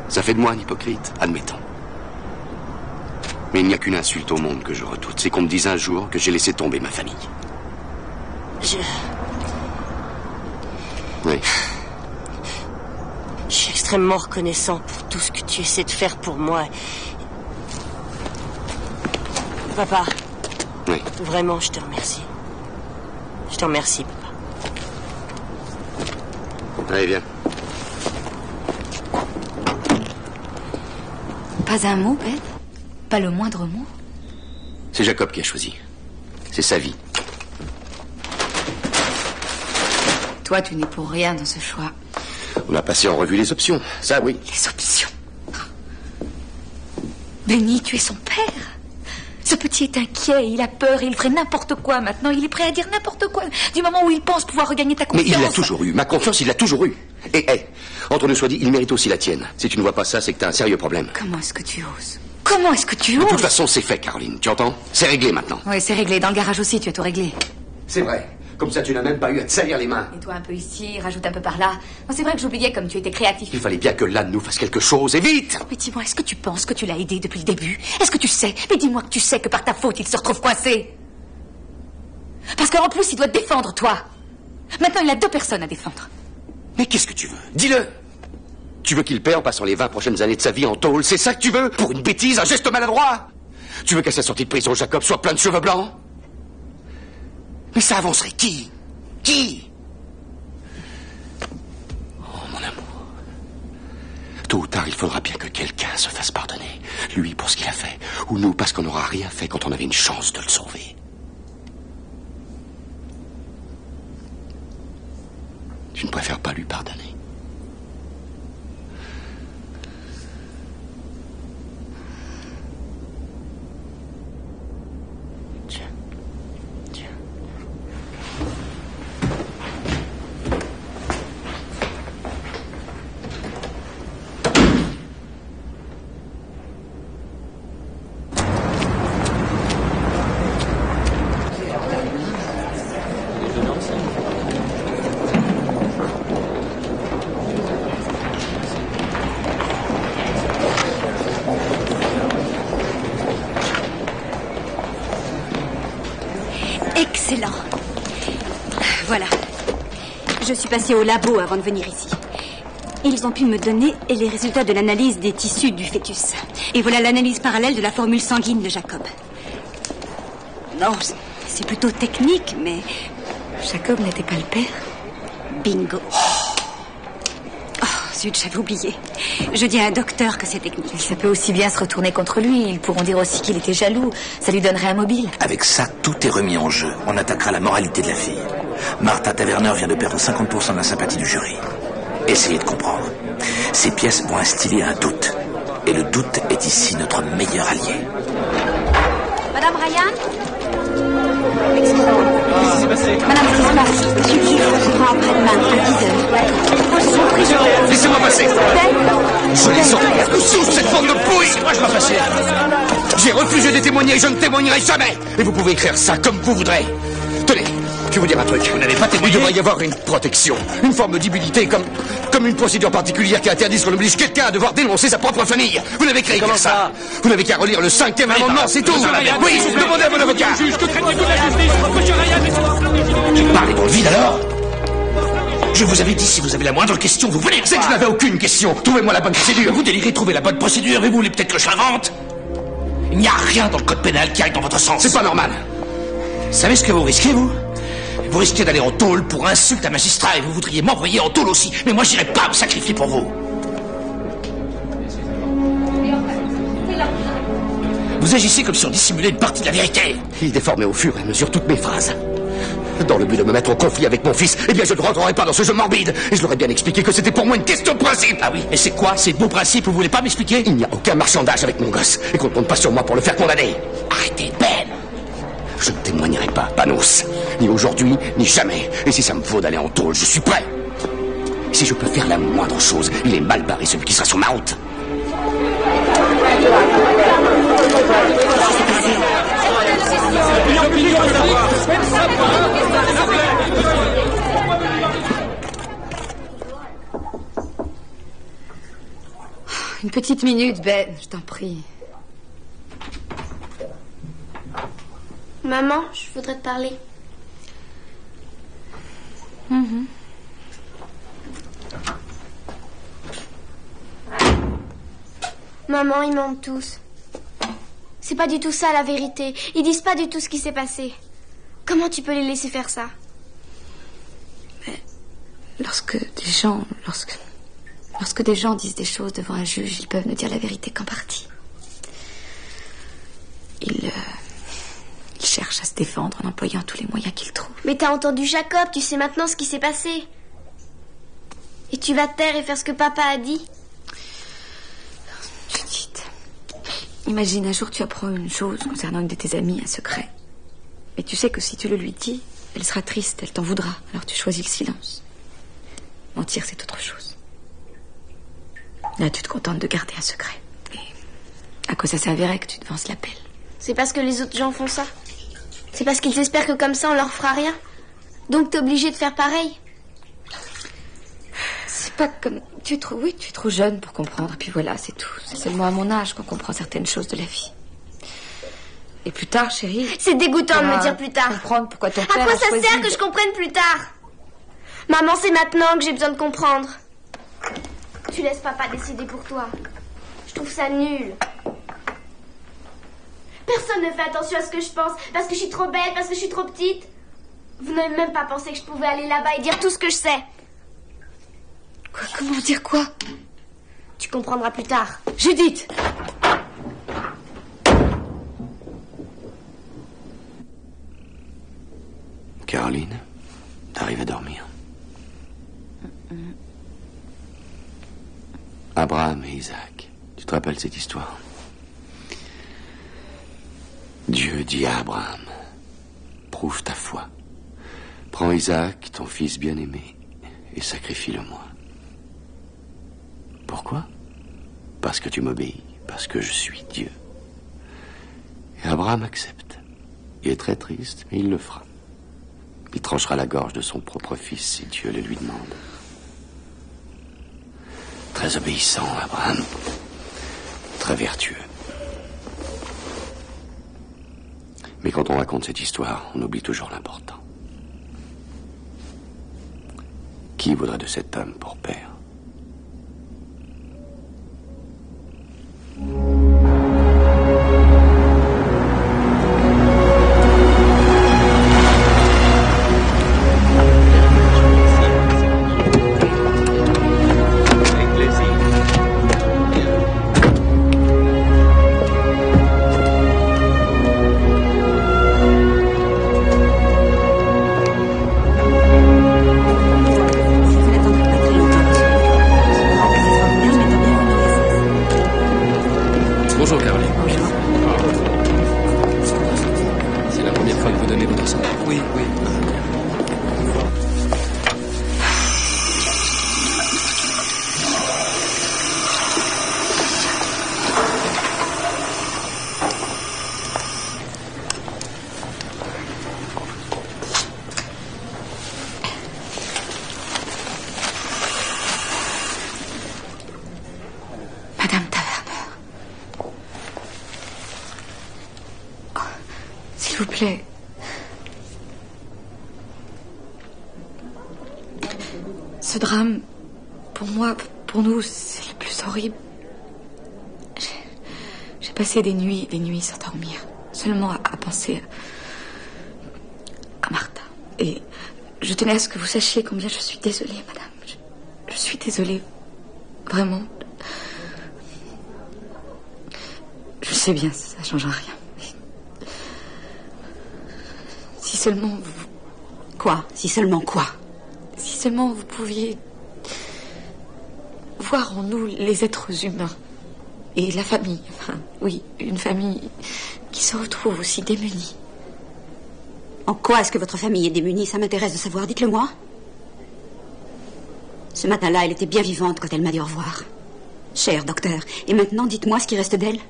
Ça fait de moi un hypocrite, admettons. Mais il n'y a qu'une insulte au monde que je redoute. C'est qu'on me dise un jour que j'ai laissé tomber ma famille. Oui. Je suis extrêmement reconnaissant pour tout ce que tu essaies de faire pour moi. Papa. Oui. Vraiment, je te remercie. Je te remercie, papa. Allez, viens. Pas un mot, Beth? Pas le moindre mot. C'est Jacob qui a choisi. C'est sa vie. Toi, tu n'es pour rien dans ce choix. On a passé en revue les options. Ça, oui. Les options. Benny, tu es son père. Ce petit est inquiet, il a peur et il ferait n'importe quoi maintenant. Il est prêt à dire n'importe quoi du moment où il pense pouvoir regagner ta confiance. Mais il l'a toujours eu. Ma confiance, il l'a toujours eu. Et, entre nous soit dit, il mérite aussi la tienne. Si tu ne vois pas ça, c'est que t'as un sérieux problème. Comment est-ce que tu oses? Comment est-ce que tu oses? De toute façon, c'est fait, Caroline. Tu entends? C'est réglé maintenant. Oui, c'est réglé. Dans le garage aussi, tu as tout réglé. C'est vrai. Comme ça, tu n'as même pas eu à te salir les mains. Et toi, un peu ici, rajoute un peu par là. Bon, c'est vrai que j'oubliais comme tu étais créatif. Il fallait bien que l'un de nous fasse quelque chose, et vite! Mais dis-moi, est-ce que tu penses que tu l'as aidé depuis le début? Est-ce que tu sais? Mais dis-moi que tu sais que par ta faute, il se retrouve coincé. Parce qu'en plus, il doit te défendre, toi. Maintenant, il a 2 personnes à défendre. Mais qu'est-ce que tu veux? Dis-le! Tu veux qu'il paie en passant les 20 prochaines années de sa vie en tôle? C'est ça que tu veux? Pour une bêtise, un geste maladroit? Tu veux qu'à sa sortie de prison, Jacob soit plein de cheveux blancs? Mais ça avancerait qui? Qui? Oh, mon amour. Tôt ou tard, il faudra bien que quelqu'un se fasse pardonner. Lui pour ce qu'il a fait, ou nous parce qu'on n'aura rien fait quand on avait une chance de le sauver. Tu ne préfères pas lui pardonner? Excellent. Voilà. Je suis passée au labo avant de venir ici. Ils ont pu me donner les résultats de l'analyse des tissus du fœtus. Et voilà l'analyse parallèle de la formule sanguine de Jacob. Non, c'est plutôt technique, mais... Jacob n'était pas le père? Bingo. Oh, zut, j'avais oublié. Je dis à un docteur que c'est technique. Mais ça peut aussi bien se retourner contre lui. Ils pourront dire aussi qu'il était jaloux. Ça lui donnerait un mobile. Avec ça, tout est remis en jeu. On attaquera la moralité de la fille. Martha Taverner vient de perdre 50% de la sympathie du jury. Essayez de comprendre. Ces pièces vont instiller un doute. Et le doute est ici notre meilleur allié. Madame Ryan? Excusez-moi. Madame, ce qui se passe, Monsieur Keith reprend après-demain à 10h. Laissez-moi passer. Je les emmerde tous, cette bande de pouilles. Moi, je vais passer. J'ai refusé de témoigner et je ne témoignerai jamais. Et vous pouvez écrire ça comme vous voudrez. Tenez, je vais vous dire un truc. Vous n'avez pas témoigné. Il devrait y avoir une protection, une forme d'immunité, comme une procédure particulière qui interdit qu'on oblige quelqu'un à devoir dénoncer sa propre famille. Vous n'avez qu'à écrire ça. Vous n'avez qu'à relire le 5e amendement, c'est tout. Oui, demandez à mon avocat. J'ai parlé dans le vide alors. Je vous avais dit, si vous avez la moindre question, vous venez. C'est que je n'avais aucune question. Trouvez-moi la bonne procédure. Vous délirez trouver la bonne procédure et vous voulez peut-être que je l'invente. Il n'y a rien dans le code pénal qui aille dans votre sens. C'est pas normal. Vous savez ce que vous risquez, vous? Vous risquez d'aller en tôle pour insulte à magistrat et vous voudriez m'envoyer en tôle aussi. Mais moi, j'irai pas me sacrifier pour vous. Vous agissez comme si on dissimulait une partie de la vérité. Il déformait au fur et à mesure toutes mes phrases. Dans le but de me mettre en conflit avec mon fils, eh bien je ne rentrerai pas dans ce jeu morbide. Et je leur ai bien expliqué que c'était pour moi une question de principe. Ah oui, et c'est quoi ces beaux principes? Vous voulez pas m'expliquer? Il n'y a aucun marchandage avec mon gosse et qu'on ne compte pas sur moi pour le faire condamner. Arrêtez, Ben. Je ne témoignerai pas, Panos. Ni aujourd'hui, ni jamais. Et si ça me vaut d'aller en tôle, je suis prêt. Si je peux faire la moindre chose, il est mal barré celui qui sera sur ma route. Une petite minute, Ben, je t'en prie. Maman, je voudrais te parler. Maman, ils mentent tous. C'est pas du tout ça la vérité. Ils disent pas du tout ce qui s'est passé. Comment tu peux les laisser faire ça? Mais lorsque des gens disent des choses devant un juge, ils peuvent ne dire la vérité qu'en partie. Il cherche à se défendre en employant tous les moyens qu'il trouve. Mais t'as entendu Jacob, tu sais maintenant ce qui s'est passé. Et tu vas te taire et faire ce que papa a dit. Judith, imagine un jour tu apprends une chose concernant une de tes amies, un secret. Mais tu sais que si tu le lui dis, elle sera triste, elle t'en voudra. Alors tu choisis le silence. Mentir, c'est autre chose. Là, tu te contentes de garder un secret. Et à quoi ça servirait que tu devances l'appel? C'est parce que les autres gens font ça. C'est parce qu'ils espèrent que comme ça on leur fera rien. Donc t'es obligé de faire pareil. C'est pas comme... tu es trop jeune pour comprendre. Et puis voilà, c'est tout. C'est seulement à mon âge qu'on comprend certaines choses de la vie. Et plus tard, chérie... C'est dégoûtant de me dire plus tard. Comprendre pourquoi ton père à quoi a ça choisi sert que je comprenne plus tard? Maman, c'est maintenant que j'ai besoin de comprendre. Tu laisses papa décider pour toi. Je trouve ça nul. Personne ne fait attention à ce que je pense, parce que je suis trop belle, parce que je suis trop petite. Vous n'avez même pas pensé que je pouvais aller là-bas et dire tout ce que je sais. Quoi? Comment dire quoi? Tu comprendras plus tard. Judith! Caroline, t'arrives à dormir. Abraham et Isaac, tu te rappelles cette histoire? Dieu dit à Abraham, prouve ta foi. Prends Isaac, ton fils bien-aimé, et sacrifie-le-moi. Pourquoi? Parce que tu m'obéis, parce que je suis Dieu. Et Abraham accepte. Il est très triste, mais il le fera. Il tranchera la gorge de son propre fils si Dieu le lui demande. Très obéissant, Abraham. Très vertueux. Mais quand on raconte cette histoire, on oublie toujours l'important. Qui voudrait de cet homme pour père? Bonjour, Caroline. C'est la première fois que vous donnez votre sang? Oui. Madame Taverner. Oh, s'il vous plaît. Ce drame, pour moi, pour nous, c'est le plus horrible. J'ai passé des nuits sans dormir, seulement à penser à Martha. Et je tenais à ce que vous sachiez combien je suis désolée, madame. Je suis désolée, vraiment. Je sais bien, ça ne changera rien. Mais... si seulement vous... Quoi? Si seulement quoi? Si seulement vous pouviez voir en nous les êtres humains et la famille. Enfin, oui, une famille qui se retrouve aussi démunie. En quoi est-ce que votre famille est démunie? Ça m'intéresse de savoir, dites-le-moi. Ce matin-là, elle était bien vivante quand elle m'a dit au revoir. Cher docteur, et maintenant, dites-moi ce qui reste d'elle.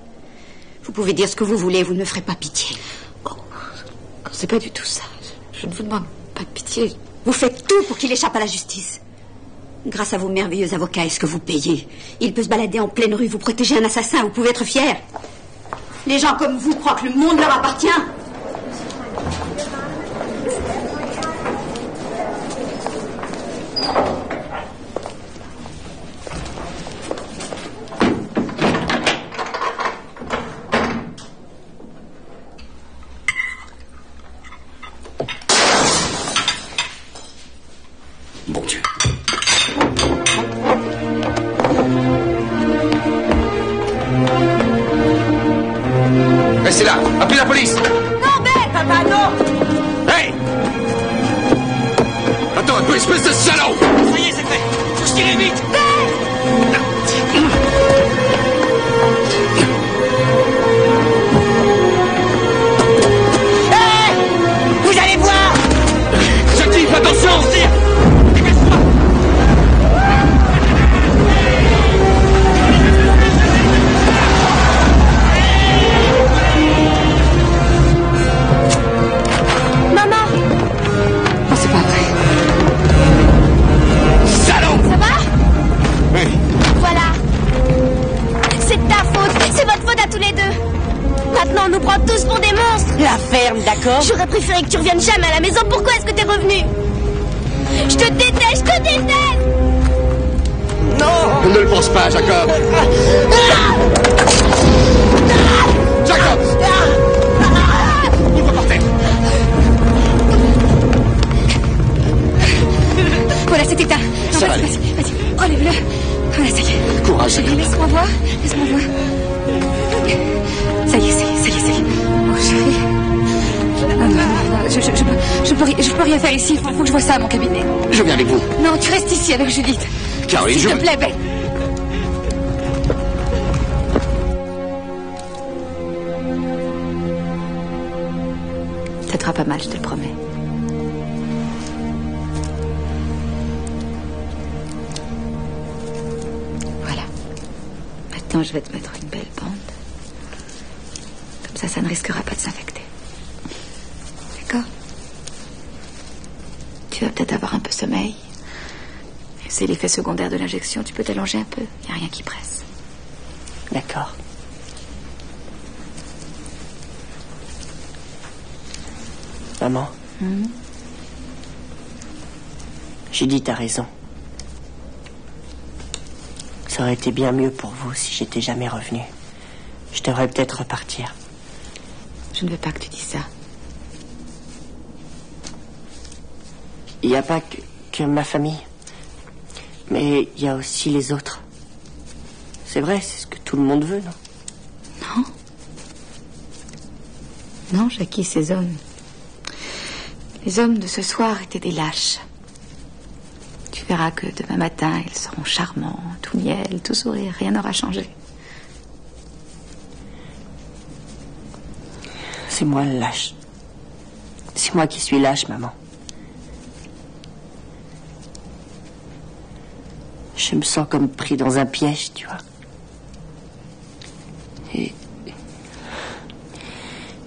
Vous pouvez dire ce que vous voulez, vous ne me ferez pas pitié. Oh, c'est pas du tout ça. Je ne vous demande pas de pitié. Vous faites tout pour qu'il échappe à la justice. Grâce à vos merveilleux avocats et ce que vous payez, il peut se balader en pleine rue, vous protéger un assassin, vous pouvez être fiers. Les gens comme vous croient que le monde leur appartient. Bon Dieu. Restez là! Appelez la police! Non, Ben! Papa, non! Hey! Attends un peu, espèce de salaud! Ça y est, c'est fait. Faut se tirer vite. Vous allez voir! Jackie, fais attention! Maman! Oh, c'est pas vrai. Salaud! Ça va? Oui. Voilà. C'est de ta faute. C'est votre faute à tous les deux. Maintenant, on nous prend tous pour des monstres. La ferme, d'accord? J'aurais préféré que tu reviennes jamais à la maison. Pourquoi est-ce que t'es revenu? Je te déteste, je te déteste! Non! Ne le pense pas, Jacob! Jacob! Ouvre par terre! Voilà, c'est éteint. Ça va aller. Vas-y, relève-le. Voilà, ça y est. Courage, Jacob. Laisse-moi voir. Laisse-moi voir. Ça y est. Oh, chérie. Je peux rien faire ici. Il faut que je vois ça à mon cabinet. Je viens avec vous. Non, tu restes ici avec Judith. Caroline, S'il te plaît, Ben. Ça te fera pas mal, je te le promets. Voilà. Maintenant, je vais te mettre une belle bande. Comme ça ne risquera pas de s'infecter. D'accord? Tu vas peut-être avoir un peu sommeil. Et c'est l'effet secondaire de l'injection. Tu peux t'allonger un peu. Il n'y a rien qui presse. D'accord. Maman. Judith a raison. Ça aurait été bien mieux pour vous si j'étais jamais revenue. Je devrais peut-être repartir. Je ne veux pas que tu dises ça. Il n'y a pas que ma famille. Mais il y a aussi les autres. C'est vrai, c'est ce que tout le monde veut, non? Non. Non, Jackie, ces hommes. Les hommes de ce soir étaient des lâches. Tu verras que demain matin, ils seront charmants, tout miel, tout sourire, rien n'aura changé. C'est moi le lâche. C'est moi qui suis lâche, maman. Je me sens comme pris dans un piège, tu vois. Et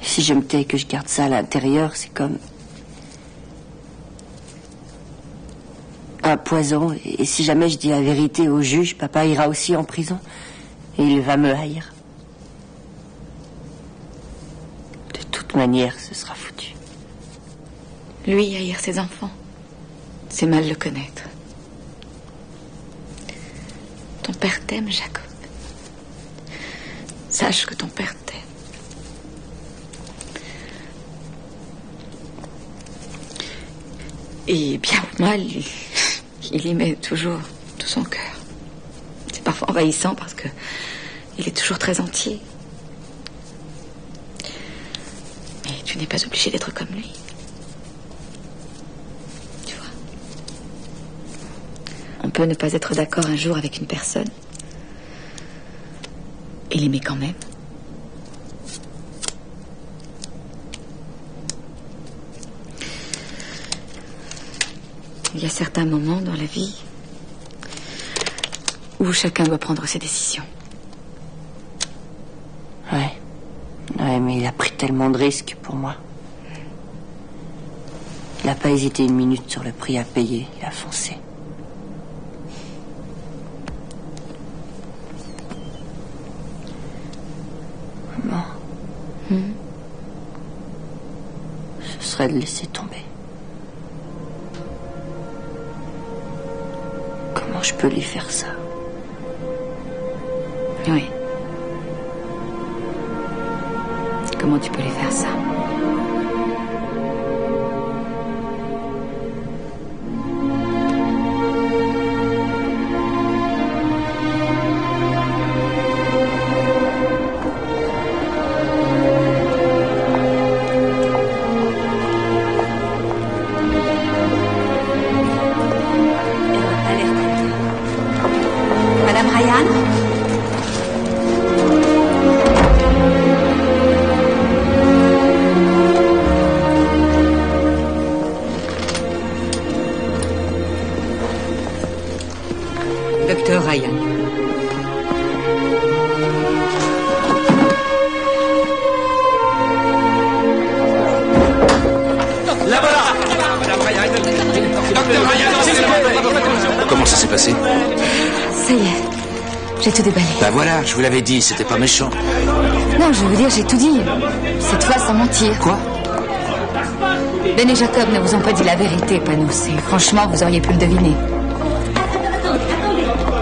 si je me tais et que je garde ça à l'intérieur, c'est comme un poison. Et si jamais je dis la vérité au juge, papa ira aussi en prison. Et il va me haïr. De toute manière, ce sera foutu. Lui, haïr ses enfants, c'est mal le connaître. Ton père t'aime, Jacob. Sache que ton père t'aime. Et bien ou mal, il y met toujours tout son cœur. C'est parfois envahissant parce que il est toujours très entier. Mais tu n'es pas obligé d'être comme lui. Tu vois. On peut ne pas être d'accord un jour avec une personne et l'aimer quand même. Il y a certains moments dans la vie où chacun doit prendre ses décisions. Ouais, mais il a pris tellement de risques pour moi. Il n'a pas hésité une minute sur le prix à payer. Il a foncé. Maman. Ce serait de laisser tomber. Comment je peux lui faire ça? Oui. Comment tu peux lui faire ça? Comment ça s'est passé? Ça y est, j'ai tout déballé. Ben voilà, je vous l'avais dit, c'était pas méchant. Non, je veux dire, j'ai tout dit. Cette fois, sans mentir. Quoi? Ben et Jacob ne vous ont pas dit la vérité, Panos. Et franchement, vous auriez pu le deviner.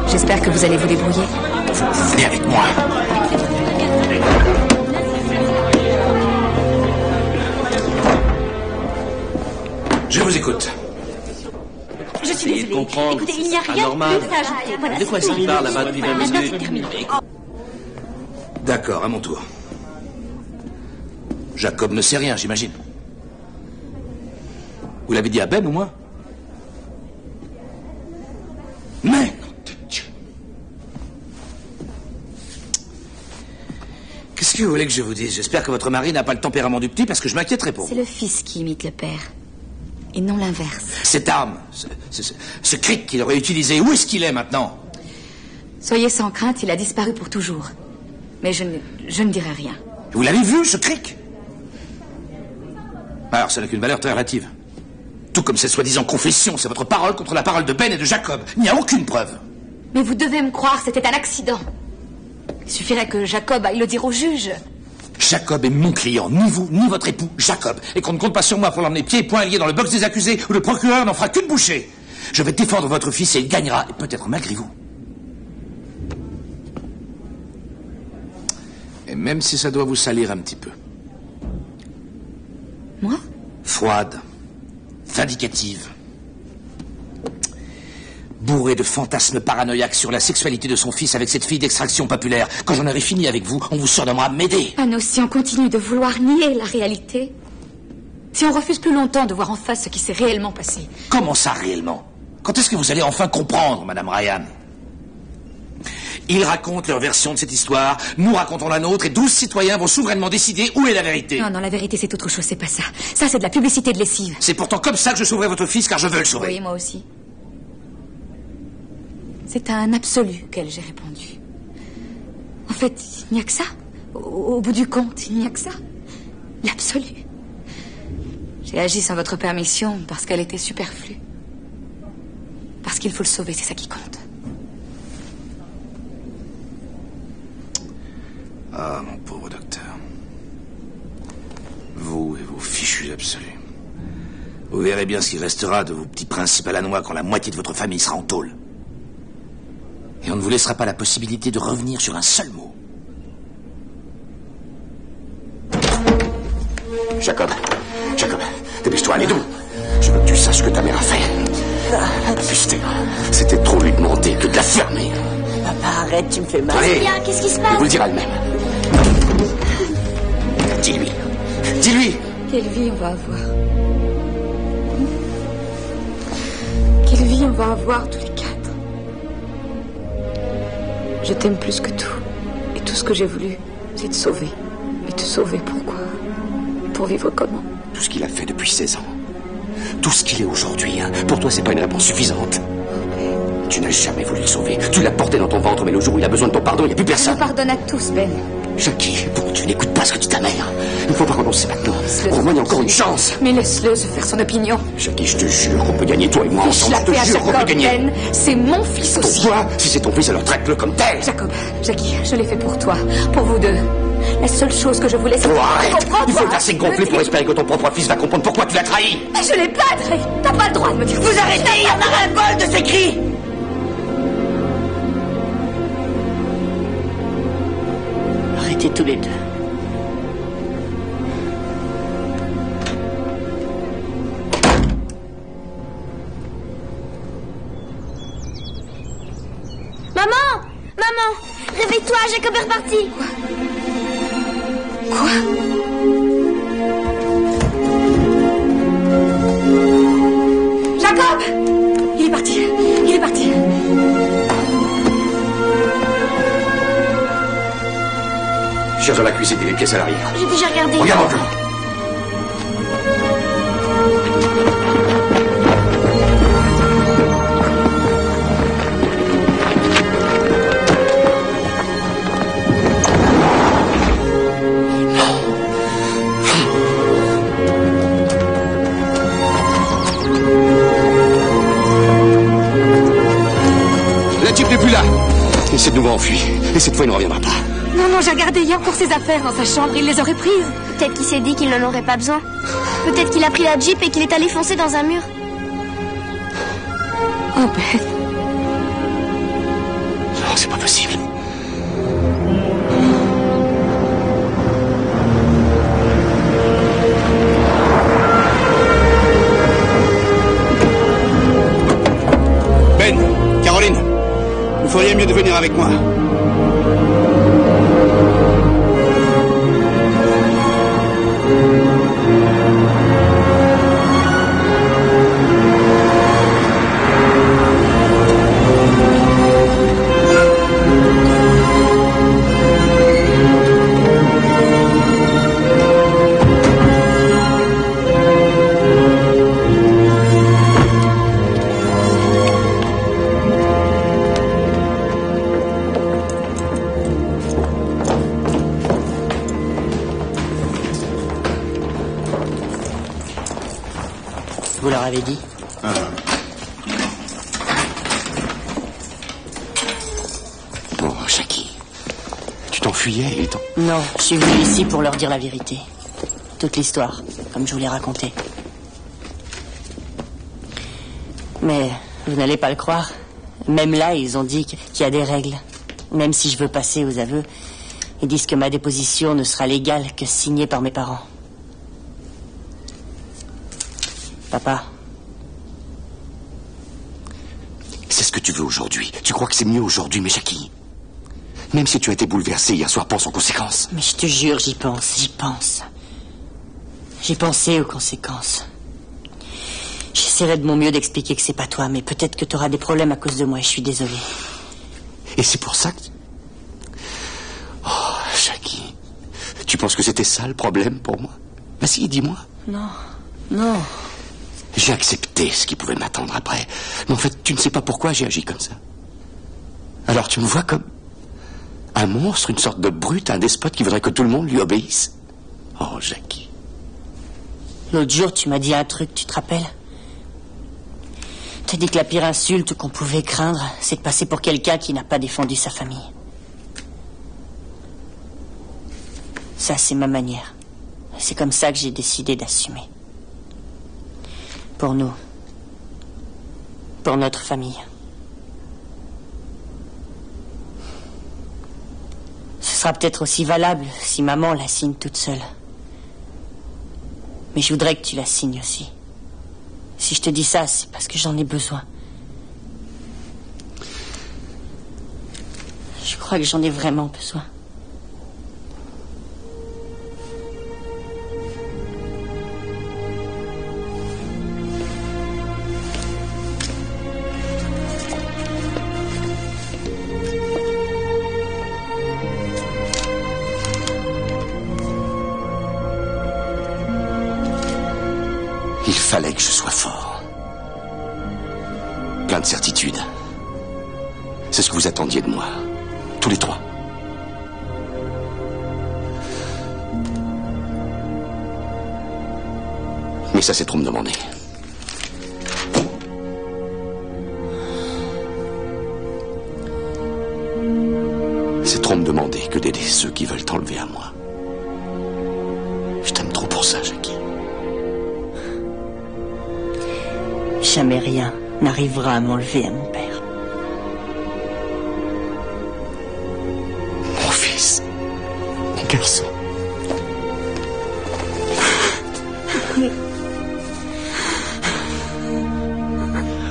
J'espère que vous allez vous débrouiller. Vous venez avec moi. Je vous écoute. Je suis désolée. Comprendre, Écoutez, il n'y a rien anormal. de plus à ajouter. Voilà, De quoi s'il parle là-bas depuis 20 Maintenant, minutes? c'est terminé. D'accord, à mon tour. Jacob ne sait rien, j'imagine. Vous l'avez dit à Ben ou moi? Mais, nom de Dieu. Qu'est-ce que vous voulez que je vous dise? J'espère que votre mari n'a pas le tempérament du petit parce que je m'inquiéterai pour vous. C'est le fils qui imite le père. Et non l'inverse. Cette arme, ce cric qu'il aurait utilisé, où est-ce qu'il est maintenant? Soyez sans crainte, il a disparu pour toujours. Mais je ne dirai rien. Vous l'avez vu, ce cric? Alors, ça n'a qu'une valeur très relative. Tout comme cette soi-disant confession, c'est votre parole contre la parole de Ben et de Jacob. Il n'y a aucune preuve. Mais vous devez me croire, c'était un accident. Il suffirait que Jacob aille le dire au juge. Jacob est mon client, ni vous, ni votre époux, Jacob. Et qu'on ne compte pas sur moi pour l'emmener pieds et poings liés dans le box des accusés où le procureur n'en fera qu'une bouchée. Je vais défendre votre fils et il gagnera, et peut-être malgré vous. Et même si ça doit vous salir un petit peu. Moi? Froide, vindicative, bourrée de fantasmes paranoïaques sur la sexualité de son fils avec cette fille d'extraction populaire. Quand j'en aurai fini avec vous, on vous surnommera Médée. Panos, si on continue de vouloir nier la réalité, si on refuse plus longtemps de voir en face ce qui s'est réellement passé. Comment ça, réellement? Quand est-ce que vous allez enfin comprendre, Madame Ryan? Ils racontent leur version de cette histoire, nous racontons la nôtre, et 12 citoyens vont souverainement décider où est la vérité. Non, la vérité, c'est autre chose, c'est pas ça. Ça, c'est de la publicité de lessive. C'est pourtant comme ça que je sauverai votre fils, car je veux le sauver. Oui, moi aussi. C'est à un absolu auquel j'ai répondu. En fait, il n'y a que ça. Au bout du compte, il n'y a que ça. L'absolu. J'ai agi sans votre permission parce qu'elle était superflue. Parce qu'il faut le sauver, c'est ça qui compte. Ah, mon pauvre docteur. Vous et vos fichus absolus. Vous verrez bien ce qui restera de vos petits principes à la noix quand la moitié de votre famille sera en tôle. Et on ne vous laissera pas la possibilité de revenir sur un seul mot. Jacob, dépêche-toi, allez d'où? Je veux que tu saches ce que ta mère a fait. Putain, c'était trop lui demander que de la fermer. Papa, arrête, tu me fais mal. Allez, Bien, qu'est-ce qui se passe? il vous le dira elle-même. Dis-lui. Dis-lui. Quelle vie on va avoir? Quelle vie on va avoir tous les quatre? Je t'aime plus que tout. Et tout ce que j'ai voulu, c'est te sauver. Mais te sauver pourquoi? Pour vivre comment? Tout ce qu'il a fait depuis 16 ans. Tout ce qu'il est aujourd'hui, hein. Pour toi, c'est pas une réponse suffisante. Tu n'as jamais voulu le sauver. Tu l'as porté dans ton ventre, mais le jour où il a besoin de ton pardon, il n'y a plus personne. Je pardonne à tous, Ben. Jackie, bon, tu n'écoutes pas ce que dit ta mère. Il ne faut pas renoncer maintenant. Au moins, il y a encore une chance. Mais laisse-le se faire son opinion. Jackie, je te jure qu'on peut gagner, toi et moi ensemble. Je Je te la jure qu'on peut Jacob, gagner. Ben. C'est mon fils aussi. Pourquoi? Si c'est ton fils, alors traite-le comme tel. Jacob, Jackie, je l'ai fait pour toi, pour vous deux. La seule chose que je voulais, c'est Oh, arrête. comprendre. Il faut être assez gonflé pour espérer que ton propre fils va comprendre pourquoi tu l'as trahi. Mais je l'ai pas trahi. T'as pas le droit de me dire. Vous arrêtez, il y en a ras-le-bol de ces cris. Arrêtez tous les deux. Maman, réveille-toi, Jacob est reparti. Quoi? Jacob! Il est parti. Il est parti. Cherche dans la cuisine et les pièces à l'arrière. J'ai déjà regardé. Regarde encore. s'est de nouveau enfui. Et cette fois, il ne reviendra pas. Non, j'ai regardé, il y a encore ses affaires dans sa chambre, il les aurait prises. Peut-être qu'il s'est dit qu'il n'en aurait pas besoin. Peut-être qu'il a pris la Jeep et qu'il est allé foncer dans un mur. Oh, Ben. Non, c'est pas possible. Ben, Caroline, vous feriez mieux de venir avec moi. Vous leur avez dit? Bon, Jackie, tu t'enfuyais et t'en... Non, je suis venu ici pour leur dire la vérité. Toute l'histoire, comme je vous l'ai racontée. Mais vous n'allez pas le croire. Même là, ils ont dit qu'il y a des règles. Même si je veux passer aux aveux, ils disent que ma déposition ne sera légale que signée par mes parents. Papa. C'est ce que tu veux aujourd'hui. Tu crois que c'est mieux aujourd'hui, mais Jackie, même si tu as été bouleversé hier soir, pense aux conséquences. Mais je te jure, j'y pense. J'ai pensé aux conséquences. J'essaierai de mon mieux d'expliquer que c'est pas toi, mais peut-être que tu auras des problèmes à cause de moi et je suis désolée. Et c'est pour ça que... Oh, Jackie, tu penses que c'était ça le problème pour moi? Vas-y, dis-moi. Non. J'ai accepté ce qui pouvait m'attendre après. Mais en fait, tu ne sais pas pourquoi j'ai agi comme ça. Alors tu me vois comme un monstre, une sorte de brute, un despote qui voudrait que tout le monde lui obéisse. Oh, Jackie. L'autre jour, tu m'as dit un truc, tu te rappelles? T'as dit que la pire insulte qu'on pouvait craindre, c'est de passer pour quelqu'un qui n'a pas défendu sa famille. Ça, c'est ma manière. C'est comme ça que j'ai décidé d'assumer. Pour nous. Pour notre famille. Ce sera peut-être aussi valable si maman la signe toute seule. Mais je voudrais que tu la signes aussi. Si je te dis ça, c'est parce que j'en ai besoin. Je crois que j'en ai vraiment besoin. Il fallait que je sois fort. Plein de certitudes. C'est ce que vous attendiez de moi. Tous les trois. Mais ça, c'est trop me demander. C'est trop me demander que d'aider ceux qui veulent t'enlever à moi. Je t'aime trop pour ça, Jackie. Jamais rien n'arrivera à m'enlever à mon père. Mon fils. Mon garçon.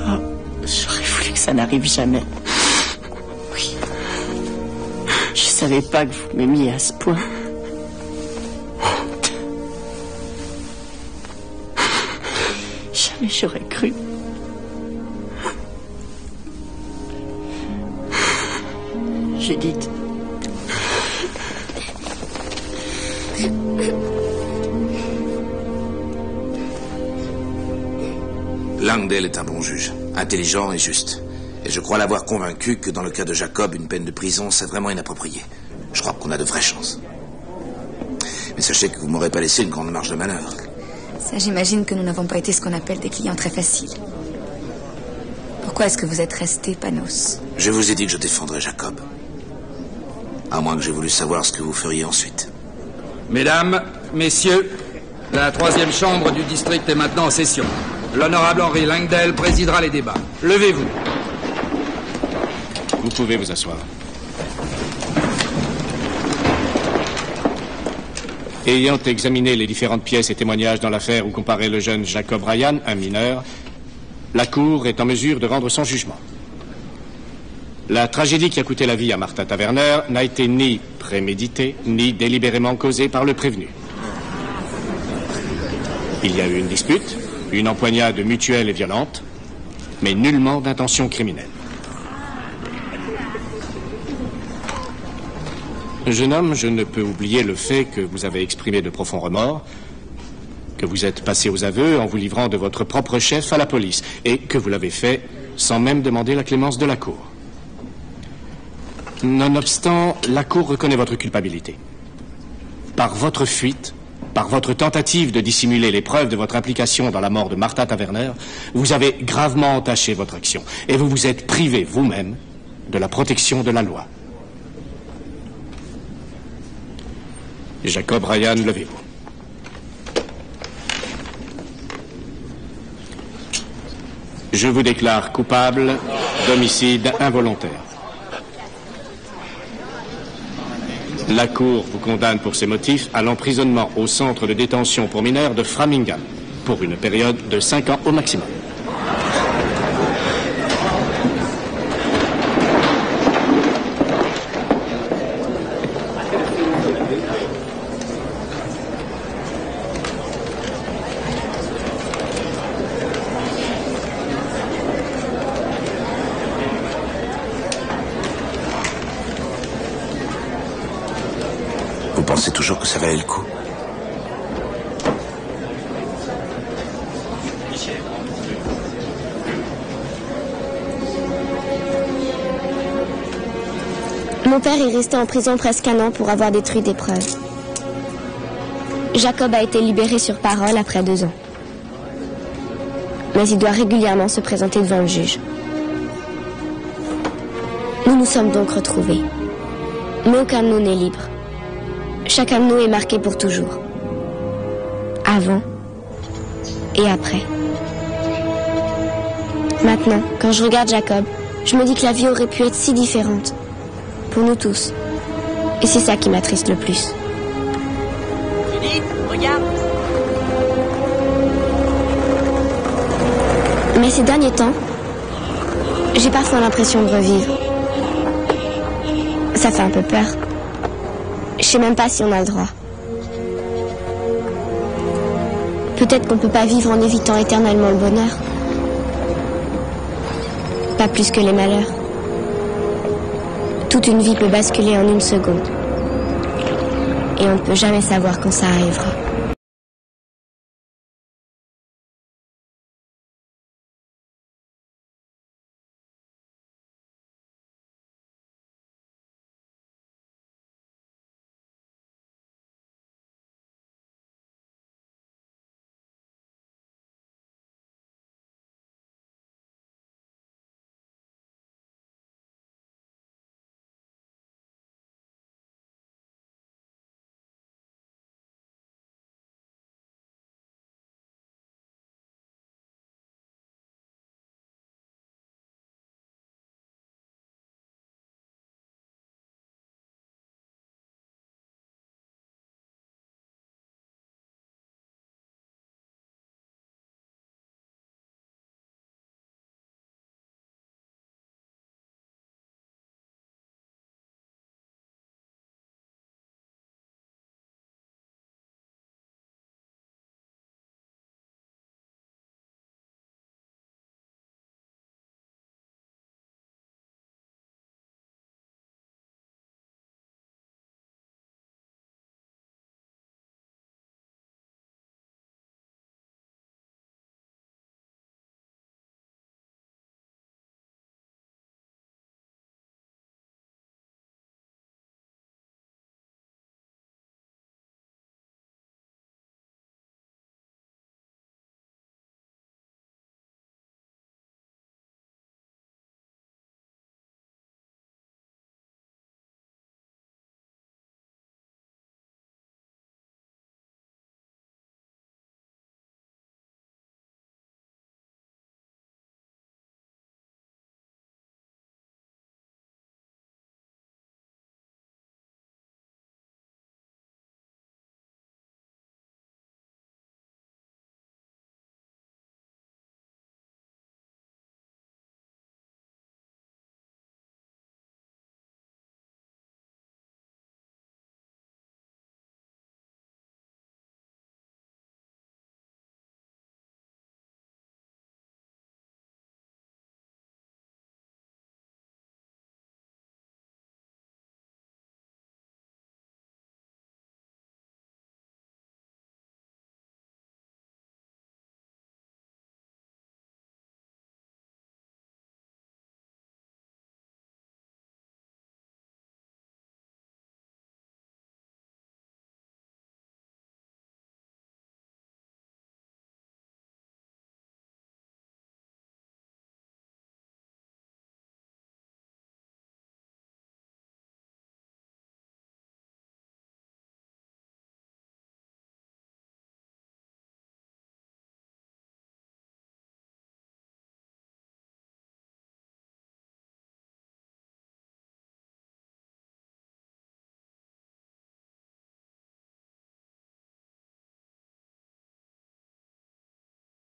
Oh, j'aurais voulu que ça n'arrive jamais. Oui. Je savais pas que vous m'aimiez à ce point. Jamais j'aurais cru. Judith. Langdale est un bon juge, intelligent et juste. Et je crois l'avoir convaincu que dans le cas de Jacob, une peine de prison, c'est vraiment inapproprié. Je crois qu'on a de vraies chances. Mais sachez que vous m'aurez pas laissé une grande marge de manœuvre. Ça, j'imagine que nous n'avons pas été ce qu'on appelle des clients très faciles. Pourquoi est-ce que vous êtes resté, Panos? Je vous ai dit que je défendrais Jacob. À moins que j'aie voulu savoir ce que vous feriez ensuite. Mesdames, messieurs, la 3e chambre du district est maintenant en session. L'honorable Henry Langdale présidera les débats. Levez-vous. Vous pouvez vous asseoir. Ayant examiné les différentes pièces et témoignages dans l'affaire où comparaît le jeune Jacob Ryan, un mineur, la Cour est en mesure de rendre son jugement. La tragédie qui a coûté la vie à Martha Taverner n'a été ni préméditée, ni délibérément causée par le prévenu. Il y a eu une dispute, une empoignade mutuelle et violente, mais nullement d'intention criminelle. Jeune homme, je ne peux oublier le fait que vous avez exprimé de profonds remords, que vous êtes passé aux aveux en vous livrant de votre propre chef à la police, et que vous l'avez fait sans même demander la clémence de la Cour. Nonobstant, la Cour reconnaît votre culpabilité. Par votre fuite, par votre tentative de dissimuler les preuves de votre implication dans la mort de Martha Taverner, vous avez gravement entaché votre action, et vous vous êtes privé vous-même de la protection de la loi. Jacob Ryan, levez-vous. Je vous déclare coupable d'homicide involontaire. La Cour vous condamne pour ces motifs à l'emprisonnement au centre de détention pour mineurs de Framingham pour une période de 5 ans au maximum. Vous pensez toujours que ça valait le coup? Mon père est resté en prison presque 1 an pour avoir détruit des preuves. Jacob a été libéré sur parole après 2 ans. Mais il doit régulièrement se présenter devant le juge. Nous nous sommes donc retrouvés. Mais aucun de nous n'est libre. Chacun de nous est marqué pour toujours. Avant et après. Maintenant, quand je regarde Jacob, je me dis que la vie aurait pu être si différente. Pour nous tous. Et c'est ça qui m'attriste le plus. Judith, regarde. Mais ces derniers temps, j'ai parfois l'impression de revivre. Ça fait un peu peur. Je sais même pas si on a le droit. Peut-être qu'on peut pas vivre en évitant éternellement le bonheur. Pas plus que les malheurs. Toute une vie peut basculer en 1 seconde. Et on ne peut jamais savoir quand ça arrivera.